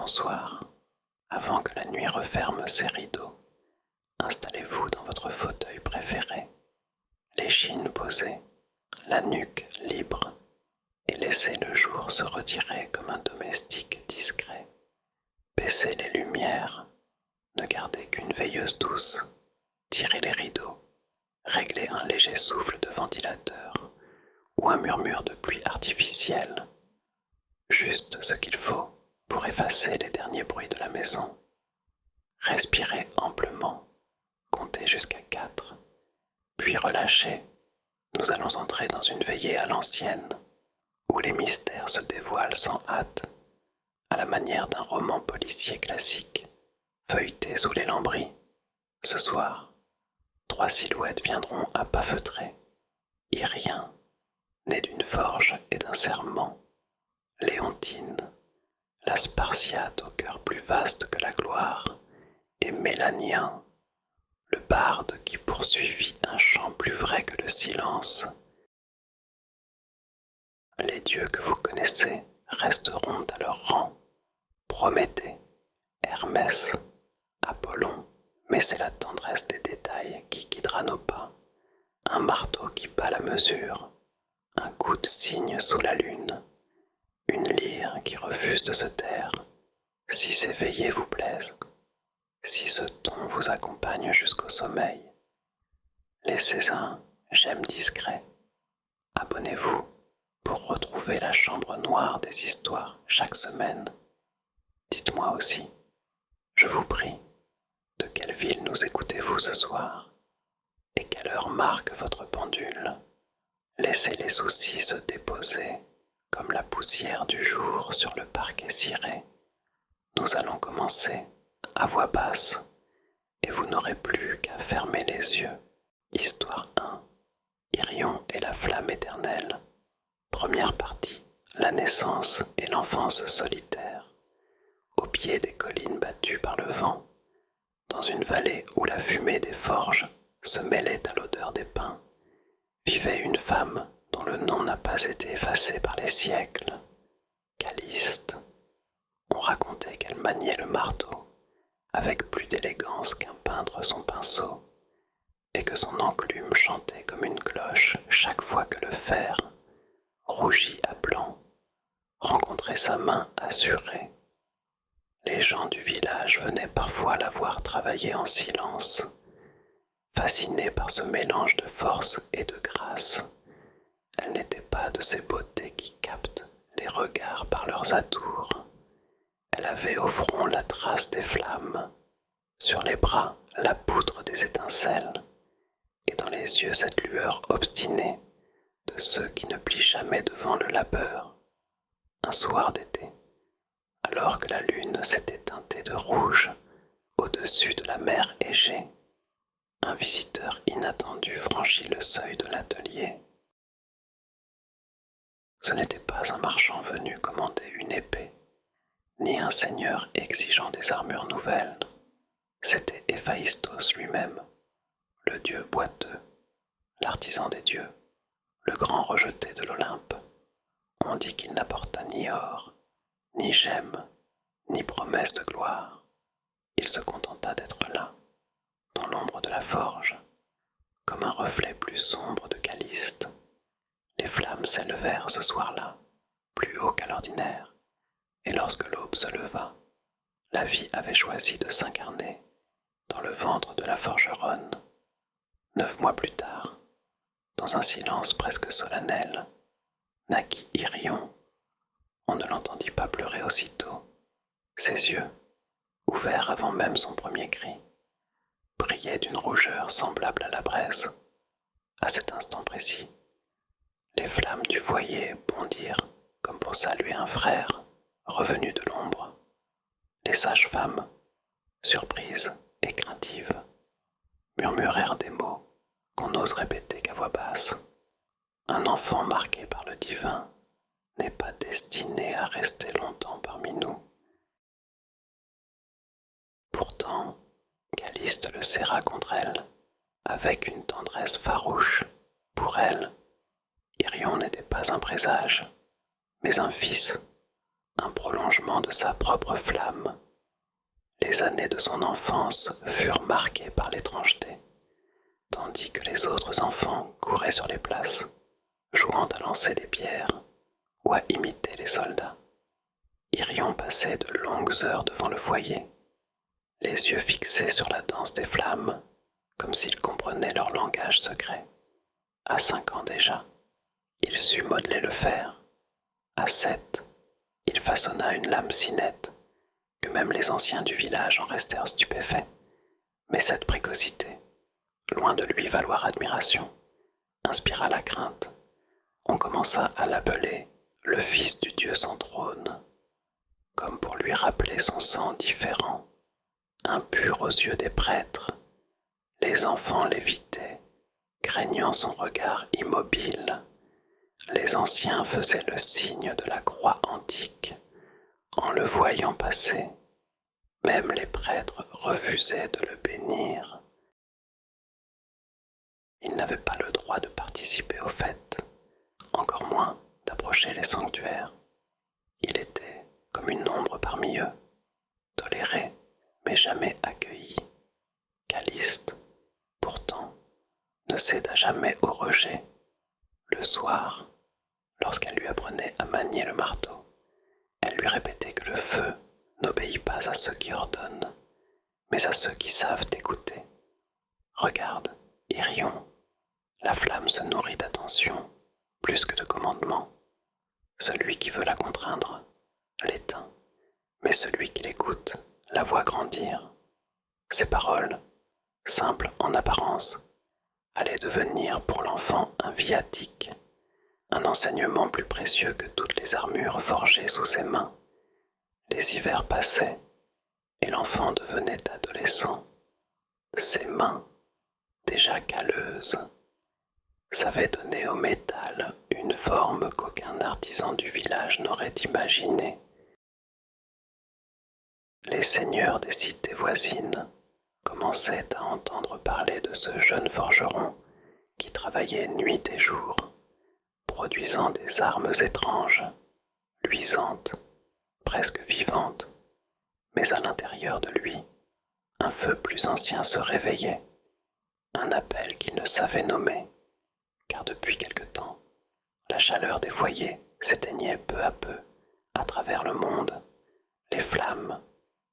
bonsoir. Avant que la nuit referme ses rideaux, installez-vous dans votre fauteuil préféré, l'échine posée, la nuque libre, et laissez le jour se retirer comme un domestique discret. Baissez les lumières, ne gardez qu'une veilleuse douce, tirez les rideaux, réglez un léger souffle de ventilateur ou un murmure de pluie artificielle, juste ce qu'il faut pour effacer les derniers bruits de la maison. Respirez amplement, comptez jusqu'à 4, puis relâchez. Nous allons entrer dans une veillée à l'ancienne, où les mystères se dévoilent sans hâte, à la manière d'un roman policier classique, feuilleté sous les lambris. Ce soir, 3 silhouettes viendront à pas feutrés. Irien, né d'une forge et d'un serment, Léontine, la Spartiate au cœur plus vaste que la gloire, et Mélanien, le barde qui poursuivit un chant plus vrai que le silence. Les dieux que vous connaissez resteront à leur rang. Prométhée, Hermès, Apollon, mais c'est la tendresse des détails qui guidera nos pas. Un marteau qui bat la mesure, un coup de cygne sous la lune, une lyre qui refuse de se taire, si ces veillées vous plaisent, si ce ton vous accompagne jusqu'au sommeil. Laissez un j'aime discret. Abonnez-vous pour retrouver la chambre noire des histoires chaque semaine. Dites-moi aussi, je vous prie, de quelle ville nous écoutez-vous ce soir et quelle heure marque votre pendule. Laissez les soucis se déposer comme la poussière du jour sur le parquet ciré. Nous allons commencer à voix basse et vous n'aurez plus qu'à fermer les yeux. Histoire 1. Irion et la flamme éternelle. Première partie. La naissance et l'enfance solitaire. Au pied des collines battues par le vent, dans une vallée où la fumée des forges se mêlait à l'odeur des pins, vivait une femme dont le nom n'a pas été effacé par les siècles, Caliste. On racontait qu'elle maniait le marteau avec plus d'élégance qu'un peintre son pinceau, et que son enclume chantait comme une cloche chaque fois que le fer, rougi à blanc, rencontrait sa main assurée. Les gens du village venaient parfois la voir travailler en silence, fascinés par ce mélange de force et de grâce. Elle n'était pas de ces beautés qui captent les regards par leurs atours. Elle avait au front la trace des flammes, sur les bras la poudre des étincelles, et dans les yeux cette lueur obstinée de ceux qui ne plient jamais devant le labeur. Un soir d'été, alors que la lune s'était teintée de rouge au-dessus de la mer Égée, un visiteur inattendu franchit le seuil de l'atelier. Ce n'était pas un marchand venu commander une épée, ni un seigneur exigeant des armures nouvelles. C'était Héphaïstos lui-même, le dieu boiteux, l'artisan des dieux, le grand rejeté de l'Olympe. On dit qu'il n'apporta ni or, ni gemmes, ni promesse de gloire. Il se contenta d'être là, dans l'ombre de la forge, comme un reflet plus sombre de Caliste. Les flammes s'élevèrent ce soir-là, plus haut qu'à l'ordinaire, et lorsque l'aube se leva, la vie avait choisi de s'incarner dans le ventre de la forgeronne. 9 mois plus tard, dans un silence presque solennel, naquit Irion. On ne l'entendit pas pleurer aussitôt. Ses yeux, ouverts avant même son premier cri, brillaient d'une rougeur semblable à la braise. À cet instant précis, les flammes du foyer bondirent comme pour saluer un frère revenu de l'ombre. Les sages-femmes, surprises et craintives, murmurèrent des mots qu'on n'ose répéter qu'à voix basse. Un enfant marqué par le divin n'est pas destiné à rester longtemps parmi nous. Pourtant, Caliste le serra contre elle, avec une tendresse farouche. Pour elle, Irion n'était pas un présage, mais un fils, un prolongement de sa propre flamme. Les années de son enfance furent marquées par l'étrangeté, tandis que les autres enfants couraient sur les places, jouant à lancer des pierres ou à imiter les soldats. Irion passait de longues heures devant le foyer, les yeux fixés sur la danse des flammes, comme s'il comprenait leur langage secret. À 5 ans déjà, il sut modeler le fer. À 7, il façonna une lame si nette que même les anciens du village en restèrent stupéfaits. Mais cette précocité, loin de lui valoir admiration, inspira la crainte. On commença à l'appeler le fils du Dieu sans trône, comme pour lui rappeler son sang différent, impur aux yeux des prêtres. Les enfants l'évitaient, craignant son regard immobile. Les anciens faisaient le signe de la croix antique en le voyant passer. Même les prêtres refusaient de le bénir. Il n'avait pas le droit de participer aux fêtes, encore moins d'approcher les sanctuaires. Il était comme une ombre parmi eux, toléré mais jamais accueilli. Caliste, pourtant, ne céda jamais au rejet. Le soir, lorsqu'elle lui apprenait à manier le marteau, elle lui répétait que le feu n'obéit pas à ceux qui ordonnent, mais à ceux qui savent écouter. Regarde, Irion, la flamme se nourrit d'attention plus que de commandement. Celui qui veut la contraindre l'éteint, mais celui qui l'écoute la voit grandir. Ces paroles, simples en apparence, allaient devenir pour l'enfant un viatique, un enseignement plus précieux que toutes les armures forgées sous ses mains. Les hivers passaient, et l'enfant devenait adolescent. Ses mains, déjà calleuses, savaient donner au métal une forme qu'aucun artisan du village n'aurait imaginée. Les seigneurs des cités voisines commençaient à entendre parler de ce jeune forgeron qui travaillait nuit et jour, produisant des armes étranges, luisantes, presque vivantes, mais à l'intérieur de lui, un feu plus ancien se réveillait, un appel qu'il ne savait nommer, car depuis quelque temps, la chaleur des foyers s'éteignait peu à peu à travers le monde. Les flammes,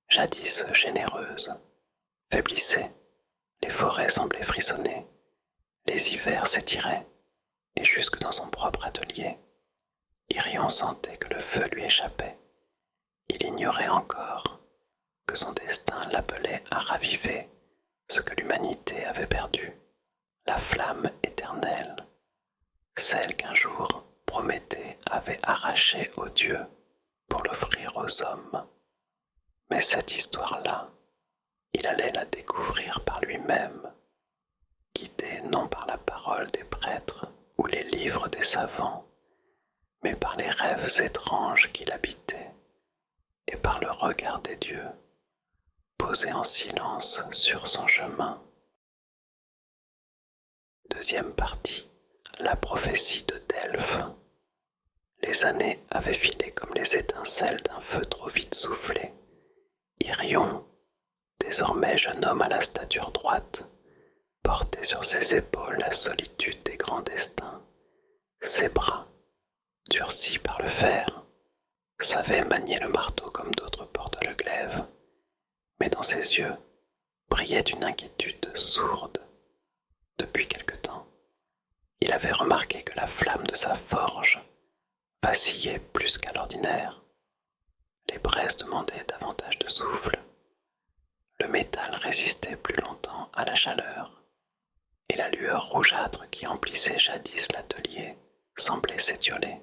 jadis généreuses, faiblissaient, les forêts semblaient frissonner, les hivers s'étiraient, et jusque dans son propre atelier, Irion sentait que le feu lui échappait. Il ignorait encore que son destin l'appelait à raviver ce que l'humanité avait perdu, la flamme éternelle, celle qu'un jour Prométhée avait arrachée aux dieux pour l'offrir aux hommes. Mais cette histoire-là, il allait la découvrir par lui-même, guidé non par la parole des prêtres ou les livres des savants, mais par les rêves étranges qu'il habitait et par le regard des dieux, posé en silence sur son chemin. Deuxième partie, la prophétie de Delphes. Les années avaient filé comme les étincelles d'un feu trop vite soufflé. Irion, désormais jeune homme à la stature droite, portait sur ses épaules la solitude des grands destins. Ses bras, durcis par le fer, savaient manier le marteau comme d'autres portent le glaive, mais dans ses yeux brillait une inquiétude sourde. Depuis quelque temps, il avait remarqué que la flamme de sa forge vacillait plus qu'à l'ordinaire. Les braises demandaient davantage de souffle. Le métal résistait plus longtemps à la chaleur, et la lueur rougeâtre qui emplissait jadis l'atelier semblait s'étioler.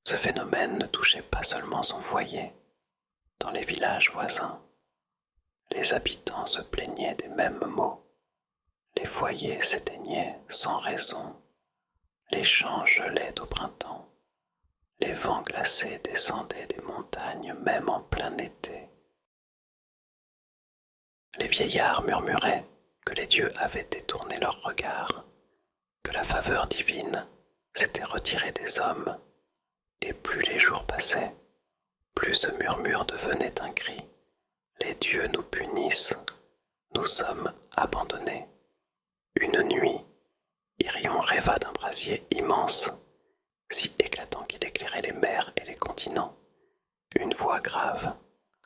Ce phénomène ne touchait pas seulement son foyer. Dans les villages voisins, les habitants se plaignaient des mêmes maux. Les foyers s'éteignaient sans raison, les champs gelaient au printemps, les vents glacés descendaient des montagnes même en plein été. Les vieillards murmuraient que les dieux avaient détourné leur regard, que la faveur divine s'était retirée des hommes, et plus les jours passaient, plus ce murmure devenait un cri. Les dieux nous punissent, nous sommes abandonnés. Une nuit, Irion rêva d'un brasier immense, si éclatant qu'il éclairait les mers et les continents. Une voix grave,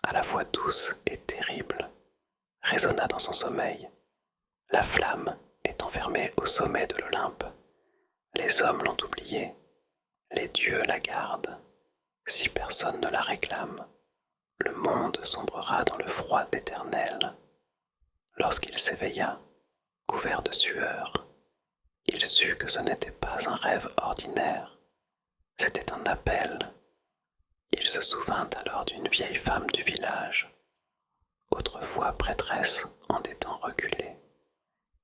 à la fois douce et terrible, résonna dans son sommeil. La flamme est enfermée au sommet de l'Olympe. Les hommes l'ont oubliée, les dieux la gardent. Si personne ne la réclame, le monde sombrera dans le froid éternel. Lorsqu'il s'éveilla, couvert de sueur, il sut que ce n'était pas un rêve ordinaire, c'était un appel. Il se souvint alors d'une vieille femme du village, autrefois prêtresse en des temps reculés,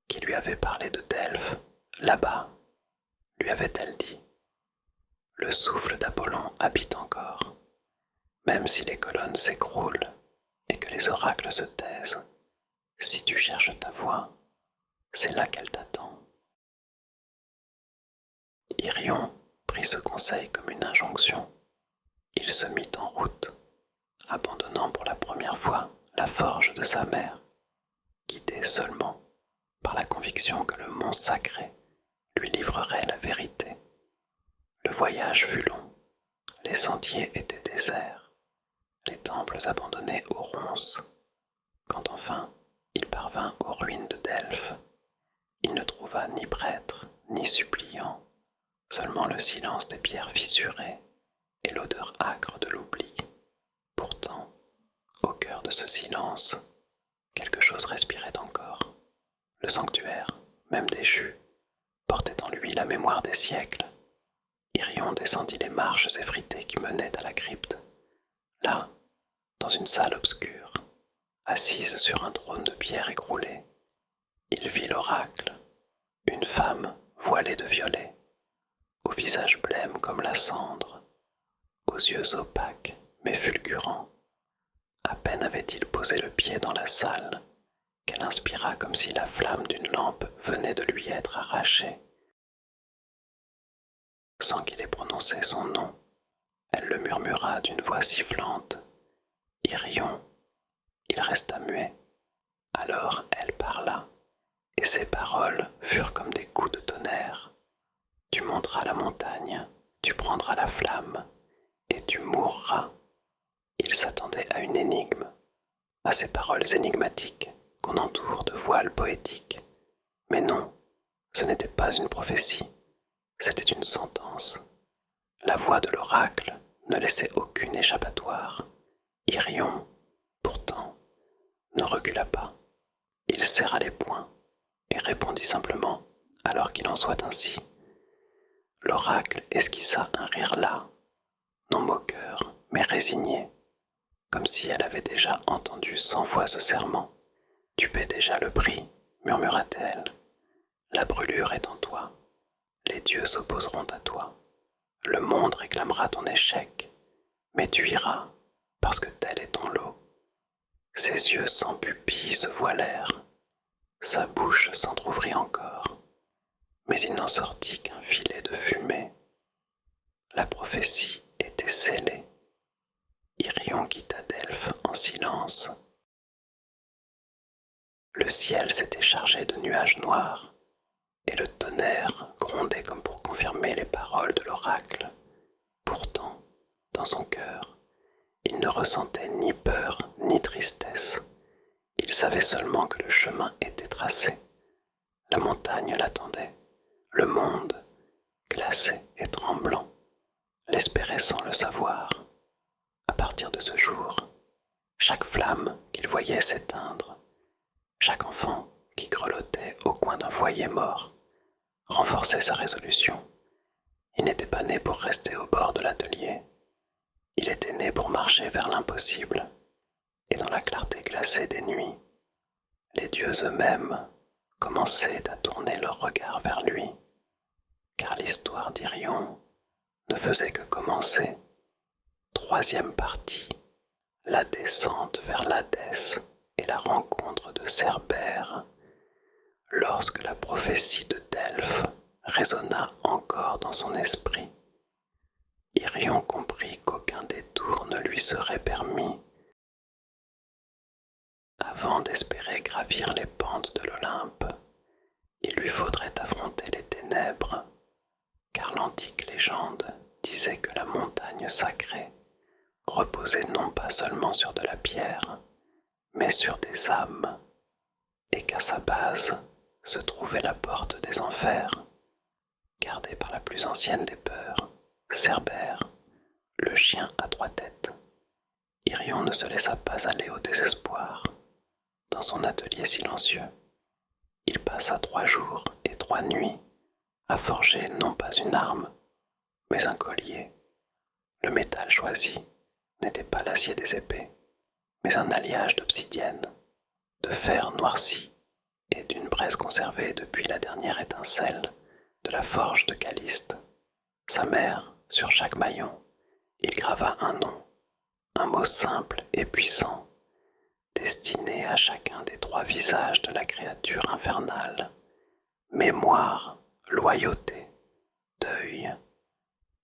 qui lui avait parlé de Delphes, là-bas, lui avait-elle dit. Le souffle d'Apollon habite encore, même si les colonnes s'écroulent et que les oracles se taisent. Si tu cherches ta voix, c'est là qu'elle t'attend. Irion prit ce conseil comme une injonction. Il se mit en route, abandonnant pour la première fois la forge de sa mère, guidé seulement par la conviction que le mont sacré lui livrerait la vérité. Le voyage fut long, les sentiers étaient déserts, les temples abandonnés aux ronces. Quand enfin il parvint aux ruines de Delphes, il ne trouva ni prêtre ni suppliant, seulement le silence des pierres fissurées et l'odeur âcre de l'oubli. Pourtant, au cœur de ce silence, quelque chose respirait encore. Le sanctuaire, même déchu, portait en lui la mémoire des siècles. Irion descendit les marches effritées qui menaient à la crypte. Là, dans une salle obscure, assise sur un trône de pierre écroulée, il vit l'oracle, une femme voilée de violet, au visage blême comme la cendre, aux yeux opaques mais fulgurants. À peine avait-il posé le pied dans la salle qu'elle inspira comme si la flamme d'une lampe venait de lui être arrachée. Sans qu'il ait prononcé son nom, elle le murmura d'une voix sifflante. Irion. Il resta muet. Alors elle parla, et ses paroles furent comme des coups de tonnerre. Tu monteras la montagne, tu prendras la flamme, et tu mourras. Il s'attendait à une énigme, à ces paroles énigmatiques qu'on entoure de voiles poétiques. Mais non, ce n'était pas une prophétie, c'était une sentence. La voix de l'oracle ne laissait aucune échappatoire. Irion, pourtant, ne recula pas. Il serra les poings et répondit simplement, alors qu'il en soit ainsi. L'oracle esquissa un rire las, non moqueur, mais résigné, comme si elle avait déjà entendu 100 fois ce serment. Tu paies déjà le prix, murmura-t-elle. La brûlure est en toi. Les dieux s'opposeront à toi. Le monde réclamera ton échec, mais tu iras, parce que tel est ton lot. Ses yeux sans pupille se voilèrent, sa bouche s'entr'ouvrit encore, mais il n'en sortit qu'un filet de fumée. La prophétie était scellée. Irion quitta Delphes en silence. Le ciel s'était chargé de nuages noirs, et le tonnerre grondait comme pour confirmer les paroles de l'oracle. Pourtant, dans son cœur, il ne ressentait ni peur ni tristesse. Il savait seulement que le chemin était tracé. La montagne l'attendait. Le monde, glacé et tremblant, l'espérait sans le savoir. À partir de ce jour, chaque flamme qu'il voyait s'éteindre, chaque enfant qui grelottait au coin d'un foyer mort, renforçait sa résolution. Il n'était pas né pour rester au bord de l'atelier. Il était né pour marcher vers l'impossible. Et dans la clarté glacée des nuits, les dieux eux-mêmes commençaient à tourner leur regard vers lui, car l'histoire d'Irion ne faisait que commencer. Troisième partie, la descente vers l'Hadès et la rencontre de Cerbère, lorsque la prophétie de Delphes résonna encore dans son esprit. Irion comprit qu'aucun détour ne lui serait permis avant d'espérer gravir les pentes de l'Olympe. Il lui faudrait affronter les ténèbres, car l'antique légende disait que la montagne sacrée reposait non pas seulement sur de la pierre, mais sur des âmes, et qu'à sa base se trouvait la porte des enfers, gardée par la plus ancienne des peurs, Cerbère, le chien à 3 têtes. Irion ne se laissa pas aller au désespoir. Dans son atelier silencieux, il passa 3 jours et 3 nuits à forger non pas une arme, mais un collier. Le métal choisi n'était pas l'acier des épées, mais un alliage d'obsidienne, de fer noirci et d'une braise conservée depuis la dernière étincelle de la forge de Caliste. Sa mère, sur chaque maillon, il grava un nom, un mot simple et puissant, destiné à chacun des 3 visages de la créature infernale. Mémoire, loyauté, deuil.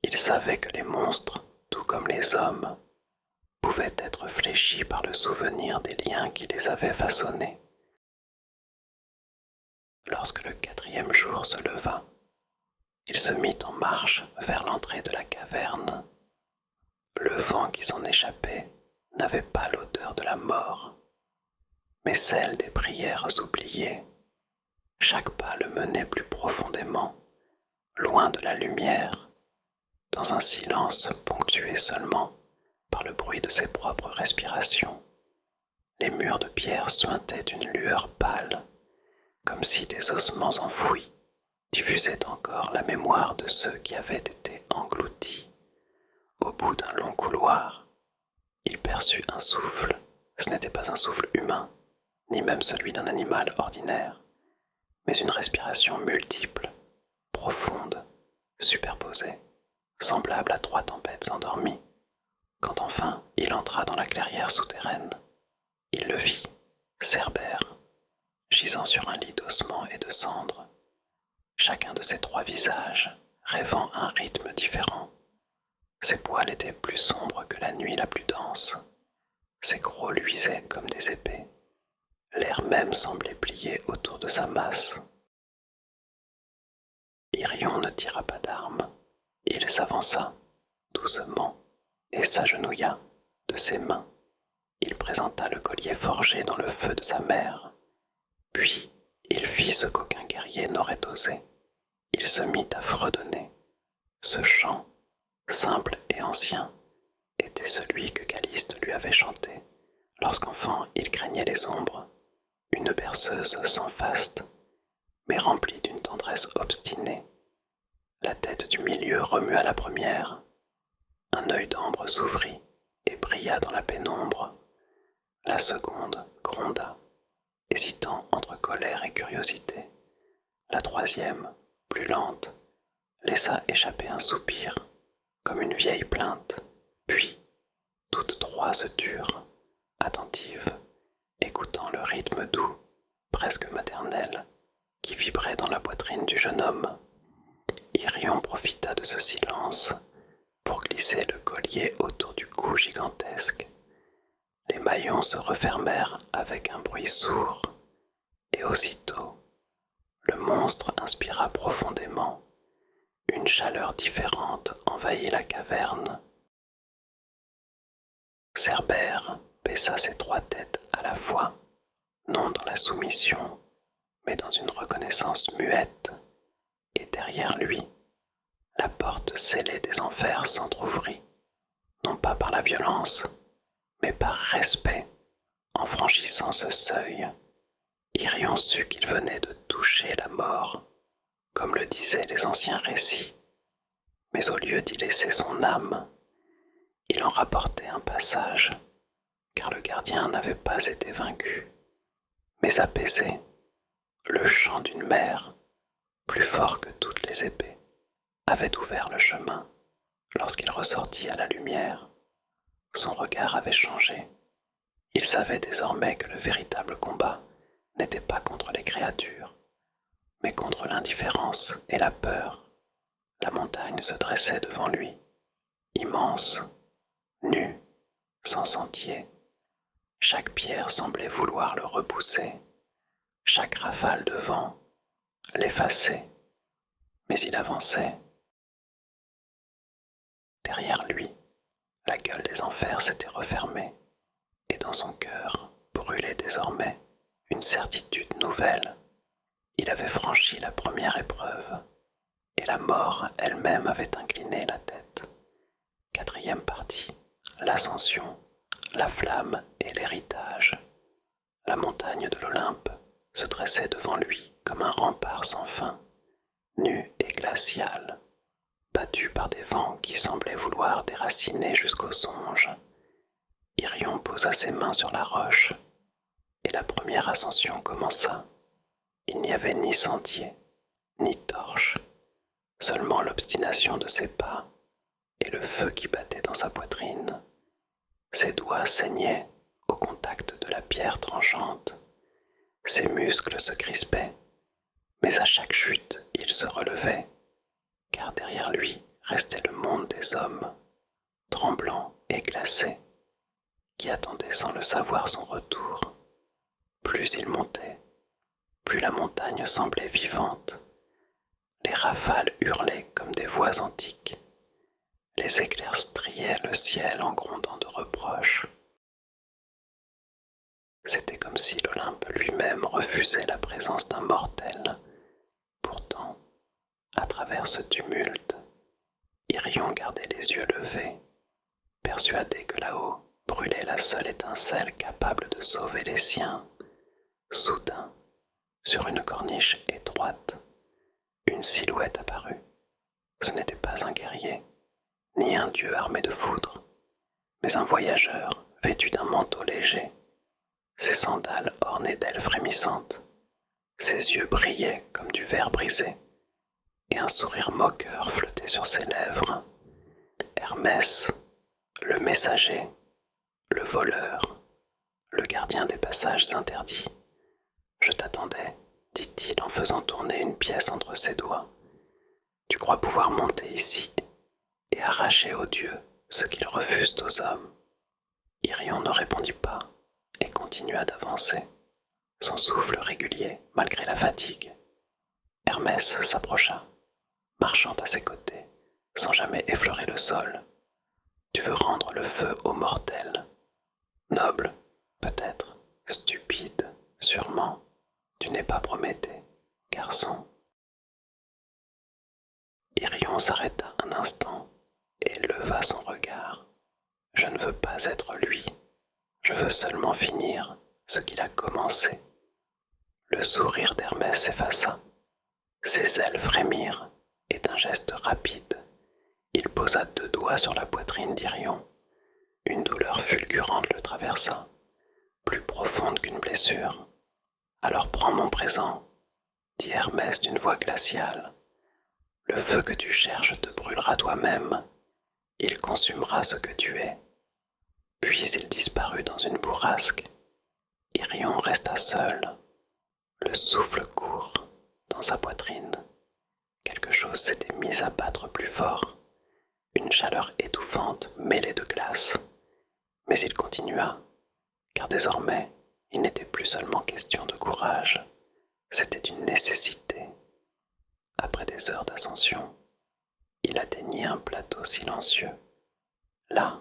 Il savait que les monstres, tout comme les hommes, pouvaient être fléchis par le souvenir des liens qui les avaient façonnés. Lorsque le 4e jour se leva, il se mit en marche vers l'entrée de la caverne. Le vent qui s'en échappait n'avait pas l'odeur de la mort, mais celle des prières oubliées. Chaque pas le menait plus profondément, loin de la lumière, dans un silence ponctué seulement par le bruit de ses propres respirations. Les murs de pierre suintaient une lueur pâle, comme si des ossements enfouis diffusaient encore la mémoire de ceux qui avaient été engloutis. Au bout d'un long couloir, il perçut un souffle. Ce n'était pas un souffle humain, ni même celui d'un animal ordinaire, mais une respiration multiple, profonde, superposée, semblable à 3 tempêtes endormies. Quand enfin il entra dans la clairière souterraine, il le vit, Cerbère, gisant sur un lit d'ossements et de cendres, chacun de ses 3 visages rêvant un rythme différent. Ses poils étaient plus sombres que la nuit la plus dense, ses crocs luisaient comme des épées, l'air même semblait plié autour de sa masse. Irion ne tira pas d'arme, il s'avança, doucement, et s'agenouilla de ses mains. Il présenta le collier forgé dans le feu de sa mère, puis il fit ce qu'aucun guerrier n'aurait osé. Il se mit à fredonner. Ce chant, simple et ancien, était celui que Caliste lui avait chanté lorsqu'enfant il craignait les ombres, une berceuse sans faste, mais remplie d'une tendresse obstinée. La tête du milieu remua la première, un œil d'ambre s'ouvrit et brilla dans la pénombre. La seconde gronda, hésitant entre colère et curiosité. La troisième, plus lente, laissa échapper un soupir, comme une vieille plainte. Puis, toutes 3 se turent, attentives, écoutant le rythme doux, presque maternel, qui vibrait dans la poitrine du jeune homme. Irion profita de ce silence pour glisser le collier autour du cou gigantesque. Les maillons se refermèrent avec un bruit sourd, et aussitôt, le monstre inspira profondément. Une chaleur différente envahit la caverne. Cerbère baissa ses 3 têtes à la fois, non dans la soumission, mais dans une reconnaissance muette, et derrière lui, la porte scellée des enfers s'entr'ouvrit, non pas par la violence, mais par respect. En franchissant ce seuil, Irion sut qu'il venait de toucher la mort, comme le disaient les anciens récits. Mais au lieu d'y laisser son âme, il en rapportait un passage, car le gardien n'avait pas été vaincu, mais apaisé. Le chant d'une mère, plus fort que toutes les épées, avait ouvert le chemin lorsqu'il ressortit à la lumière. Son regard avait changé. Il savait désormais que le véritable combat n'était pas contre les créatures, mais contre l'indifférence et la peur. La montagne se dressait devant lui, immense, nu, sans sentier. Chaque pierre semblait vouloir le repousser, chaque rafale de vent l'effaçait, mais il avançait. Derrière lui, la gueule des enfers s'était refermée, et dans son cœur brûlait désormais une certitude nouvelle. Il avait franchi la première épreuve, et la mort elle-même avait incliné la tête. Quatrième partie, l'ascension, la flamme et l'héritage. La montagne de l'Olympe se dressait devant lui comme un rempart sans fin, nu et glacial, battu par des vents qui semblaient vouloir déraciner jusqu'au songe. Irion posa ses mains sur la roche, et la première ascension commença. Il n'y avait ni sentier, ni torche, seulement l'obstination de ses pas et le feu qui battait dans sa poitrine. Ses doigts saignaient au contact de la pierre tranchante. Ses muscles se crispaient, mais à chaque chute, il se relevait, car derrière lui restait le monde des hommes, tremblant et glacé, qui attendait sans le savoir son retour. Plus il montait, plus la montagne semblait vivante. Les rafales hurlaient comme des voix antiques. Les éclairs striaient le ciel en grondant de reproches. C'était comme si l'Olympe lui-même refusait la présence d'un mortel. Pourtant, à travers ce tumulte, Irion gardait les yeux levés, persuadé que là-haut brûlait la seule étincelle capable de sauver les siens. Soudain, sur une corniche étroite, une silhouette apparut. Ce n'était pas un guerrier, ni un dieu armé de foudre, mais un voyageur vêtu d'un manteau léger, ses sandales ornées d'ailes frémissantes. Ses yeux brillaient comme du verre brisé, et un sourire moqueur flottait sur ses lèvres. Hermès, le messager, le voleur, le gardien des passages interdits. Je t'attendais, dit-il en faisant tourner une pièce entre ses doigts. Tu crois pouvoir monter ici et arracher aux dieux ce qu'ils refusent aux hommes. Irion ne répondit pas et continua d'avancer, son souffle régulier malgré la fatigue. Hermès s'approcha, marchant à ses côtés, sans jamais effleurer le sol. Tu veux rendre le feu aux mortels. Noble, peut-être, stupide, sûrement. Tu n'es pas Prométhée, garçon. Irion s'arrêta un instant et leva son regard. Je ne veux pas être lui, je veux seulement finir ce qu'il a commencé. Le sourire d'Hermès s'effaça. Ses ailes frémirent et d'un geste rapide, il posa 2 doigts sur la poitrine d'Irion. Une douleur fulgurante le traversa, plus profonde qu'une blessure. Alors prends mon présent, dit Hermès d'une voix glaciale. Le feu que tu cherches te brûlera toi-même. Il consumera ce que tu es. Puis il disparut dans une bourrasque. Irion resta seul, le souffle court dans sa poitrine. Quelque chose s'était mis à battre plus fort, une chaleur étouffante mêlée de glace. Mais il continua, car désormais, il n'était plus seulement question de courage, c'était une nécessité. Après des heures d'ascension, il atteignit un plateau silencieux. Là,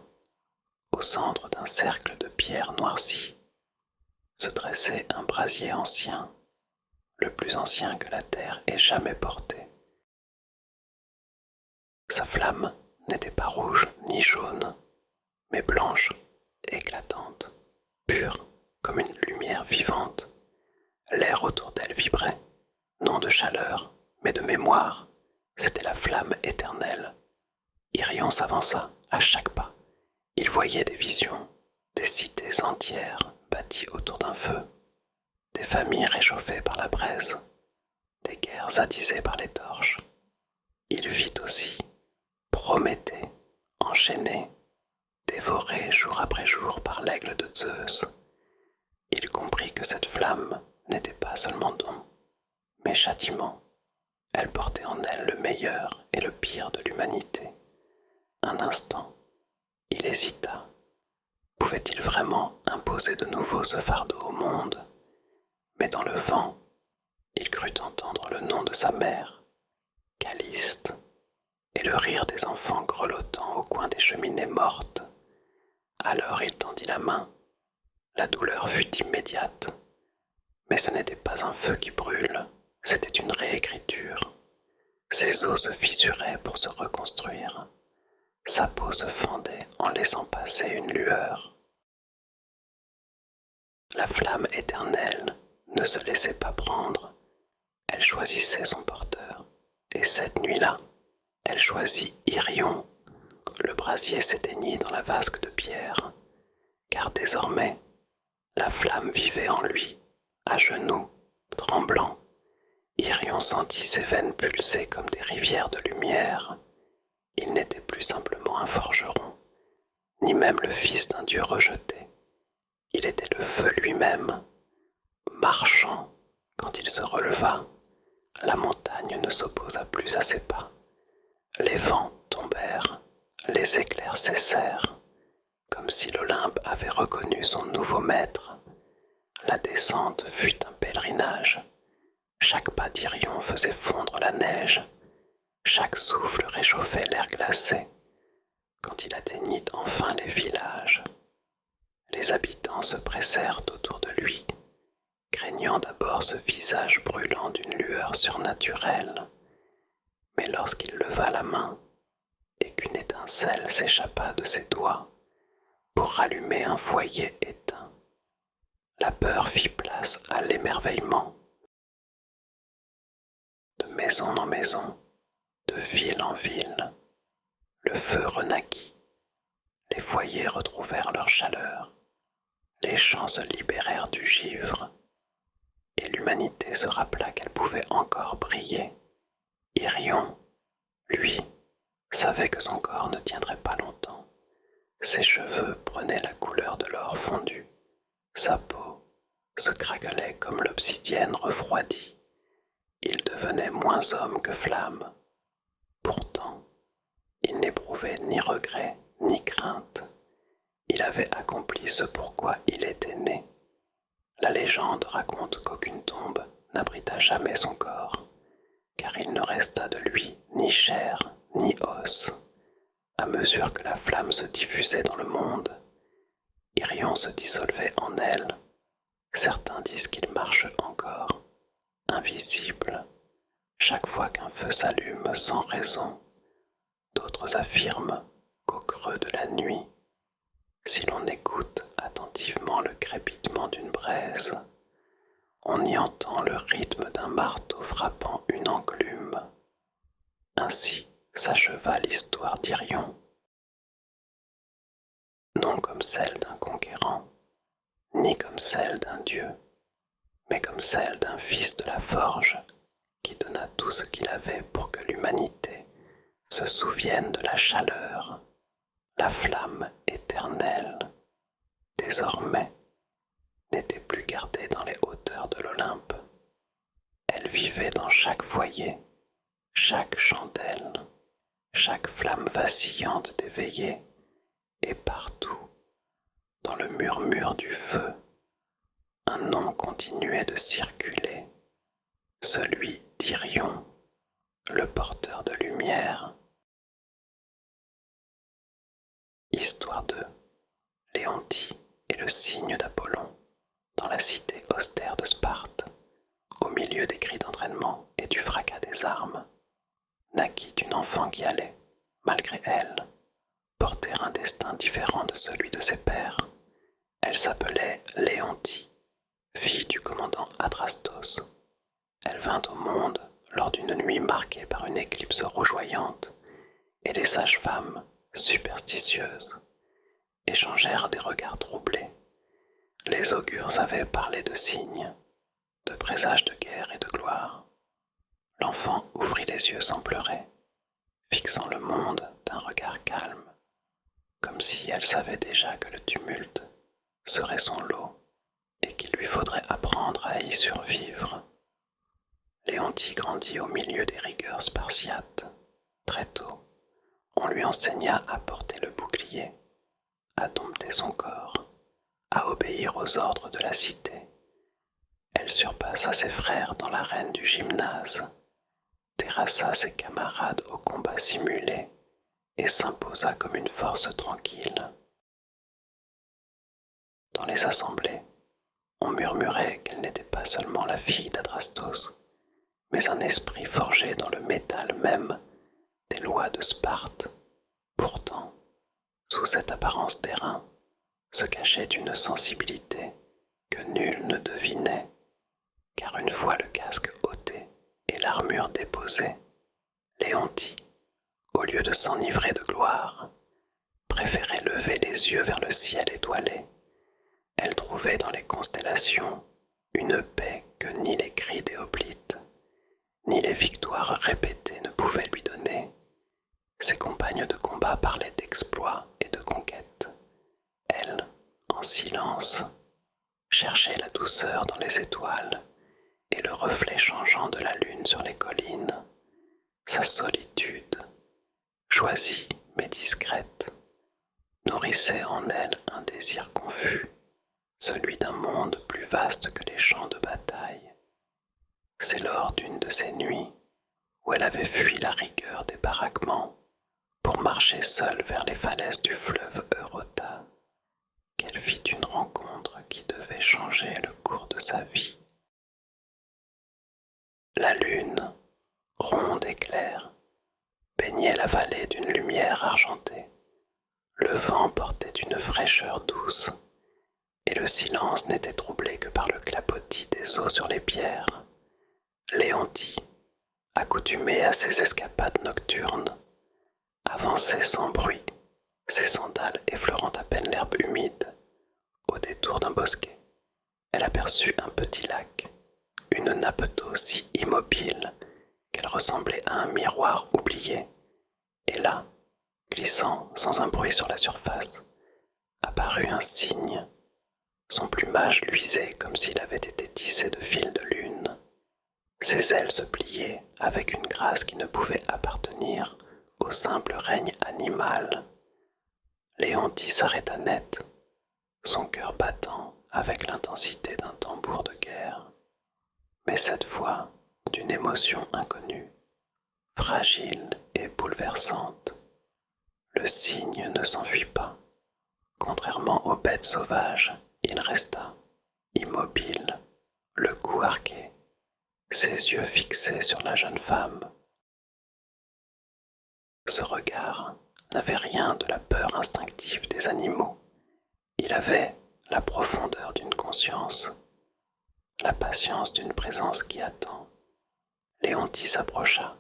au centre d'un cercle de pierres noircies, se dressait un brasier ancien, le plus ancien que la terre ait jamais porté. Sa flamme n'était pas rouge ni jaune, mais blanche, éclatante, pure comme une lumière vivante. L'air autour d'elle vibrait, non de chaleur, mais de mémoire. C'était la flamme éternelle. Irion s'avança à chaque pas. Il voyait des visions, des cités entières bâties autour d'un feu, des familles réchauffées par la braise, des guerres attisées par les torches. Il vit aussi Prométhée, enchaîné, dévoré jour après jour par l'aigle de Zeus. Il comprit que cette flamme n'était pas seulement don, mais châtiment. Elle portait en elle le meilleur et le pire de l'humanité. Un instant, il hésita. Pouvait-il vraiment imposer de nouveau ce fardeau au monde? Mais dans le vent, il crut entendre le nom de sa mère, Caliste, et le rire des enfants grelottant au coin des cheminées mortes. Alors il tendit la main. La douleur fut immédiate. Mais ce n'était pas un feu qui brûle, c'était une réécriture. Ses os se fissuraient pour se reconstruire. Sa peau se fendait en laissant passer une lueur. La flamme éternelle ne se laissait pas prendre. Elle choisissait son porteur. Et cette nuit-là, elle choisit Irion. Le brasier s'éteignit dans la vasque de pierre, car désormais, la flamme vivait en lui, à genoux, tremblant. Irion sentit ses veines pulser comme des rivières de lumière. Il n'était plus simplement un forgeron, ni même le fils d'un dieu rejeté. Il était le feu lui-même, marchant. Quand il se releva, la montagne ne s'opposa plus à ses pas. Les vents tombèrent, les éclairs cessèrent, comme si l'Olympe avait reconnu son nouveau maître. La descente fut un pèlerinage. Chaque pas d'Irion faisait fondre la neige. Chaque souffle réchauffait l'air glacé. Quand il atteignit enfin les villages, les habitants se pressèrent autour de lui, craignant d'abord ce visage brûlant d'une lueur surnaturelle. Mais lorsqu'il leva la main et qu'une étincelle s'échappa de ses doigts pour rallumer un foyer éteint, la peur fit place à l'émerveillement. De maison en maison, de ville en ville, le feu renaquit, les foyers retrouvèrent leur chaleur, les champs se libérèrent du givre, et l'humanité se rappela qu'elle pouvait encore briller. Irion, lui, savait que son corps ne tiendrait pas longtemps. Ses cheveux prenaient la couleur de l'or fondu, sa peau se craquelait comme l'obsidienne refroidie. Il devenait moins homme que flamme. Pourtant, il n'éprouvait ni regret ni crainte. Il avait accompli ce pourquoi il était né. La légende raconte qu'aucune tombe n'abrita jamais son corps, car il ne resta de lui ni chair ni os. À mesure que la flamme se diffusait dans le monde, Irion se dissolvait en elle. Certains disent qu'il marche encore, invisible, chaque fois qu'un feu s'allume sans raison. D'autres affirment qu'au creux de la nuit, si l'on écoute attentivement le crépitement d'une braise, on y entend le rythme d'un marteau frappant une enclume. Ainsi s'acheva l'histoire d'Irion, non comme celle d'un conquérant, ni comme celle d'un dieu, mais comme celle d'un fils de la forge qui donna tout ce qu'il avait pour que l'humanité se souvienne de la chaleur, la flamme éternelle, désormais, n'était plus gardée dans les hauteurs de l'Olympe. Elle vivait dans chaque foyer, chaque chandelle, chaque flamme vacillante des veillées, et partout, dans le murmure du feu, un nom continuait de circuler, celui d'Irion, le porteur de lumière. Histoire de Léontie et le cygne d'Apollon dans la cité austère de Sparte, au milieu des cris d'entraînement et du fracas des armes, naquit une enfant qui allait, malgré elle, porter un destin différent de celui de ses pères. Elle s'appelait Léontie, fille du commandant Adrastos. Elle vint au monde lors d'une nuit marquée par une éclipse rougeoyante, et les sages-femmes, superstitieuses, échangèrent des regards troublés. Les augures avaient parlé de signes, de présages de guerre et de gloire. L'enfant ouvrit les yeux sans pleurer, fixant le monde d'un regard calme, comme si elle savait déjà que le tumulte serait son lot et qu'il lui faudrait apprendre à y survivre. Léontie grandit au milieu des rigueurs spartiates. Très tôt, on lui enseigna à porter le bouclier, à dompter son corps, à obéir aux ordres de la cité. Elle surpassa ses frères dans l'arène du gymnase, terrassa ses camarades au combat simulé et s'imposa comme une force tranquille. Dans les assemblées, on murmurait qu'elle n'était pas seulement la fille d'Adrastos, mais un esprit forgé dans le métal même des lois de Sparte. Pourtant, sous cette apparence d'airain, se cachait une sensibilité que nul ne devinait, car une fois le casque ôté et l'armure déposée, Léontie, au lieu de s'enivrer de gloire, préférait lever les yeux vers le ciel étoilé. Elle trouvait dans les constellations une paix que ni les cris des hoplites, ni les victoires répétées ne pouvaient lui donner. Ses compagnes de combat parlaient d'exploits et de conquêtes. Elle, en silence, cherchait la douceur dans les étoiles et le reflet changeant de la lune sur les collines. Sa solitude, choisie mais discrète, nourrissait en elle un désir confus, celui d'un monde plus vaste que les champs de bataille. C'est lors d'une de ces nuits, où elle avait fui la rigueur des baraquements pour marcher seule vers les falaises du fleuve Eurota, qu'elle fit une rencontre qui devait changer le cours de sa vie. La lune, ronde et claire, baignait la vallée d'une lumière argentée. Le vent portait une fraîcheur douce, et le silence n'était troublé que par le clapotis des eaux sur les pierres. Léontie, accoutumée à ces escapades nocturnes, avançait sans bruit, ses sandales effleurant à peine l'herbe humide. Au détour d'un bosquet, elle aperçut un petit lac, une nappe d'eau si immobile qu'elle ressemblait à un miroir oublié. Et là, glissant sans un bruit sur la surface, apparut un cygne. Son plumage luisait comme s'il avait été tissé de fils de lune. Ses ailes se pliaient avec une grâce qui ne pouvait appartenir au simple règne animal. Léontie s'arrêta net, son cœur battant avec l'intensité d'un tambour de guerre, mais cette fois d'une émotion inconnue, fragile et bouleversante. Le cygne ne s'enfuit pas. Contrairement aux bêtes sauvages, il resta, immobile, le cou arqué, ses yeux fixés sur la jeune femme. Ce regard n'avait rien de la peur instinctive des animaux. Il avait la profondeur d'une conscience, la patience d'une présence qui attend. Léontie s'approcha,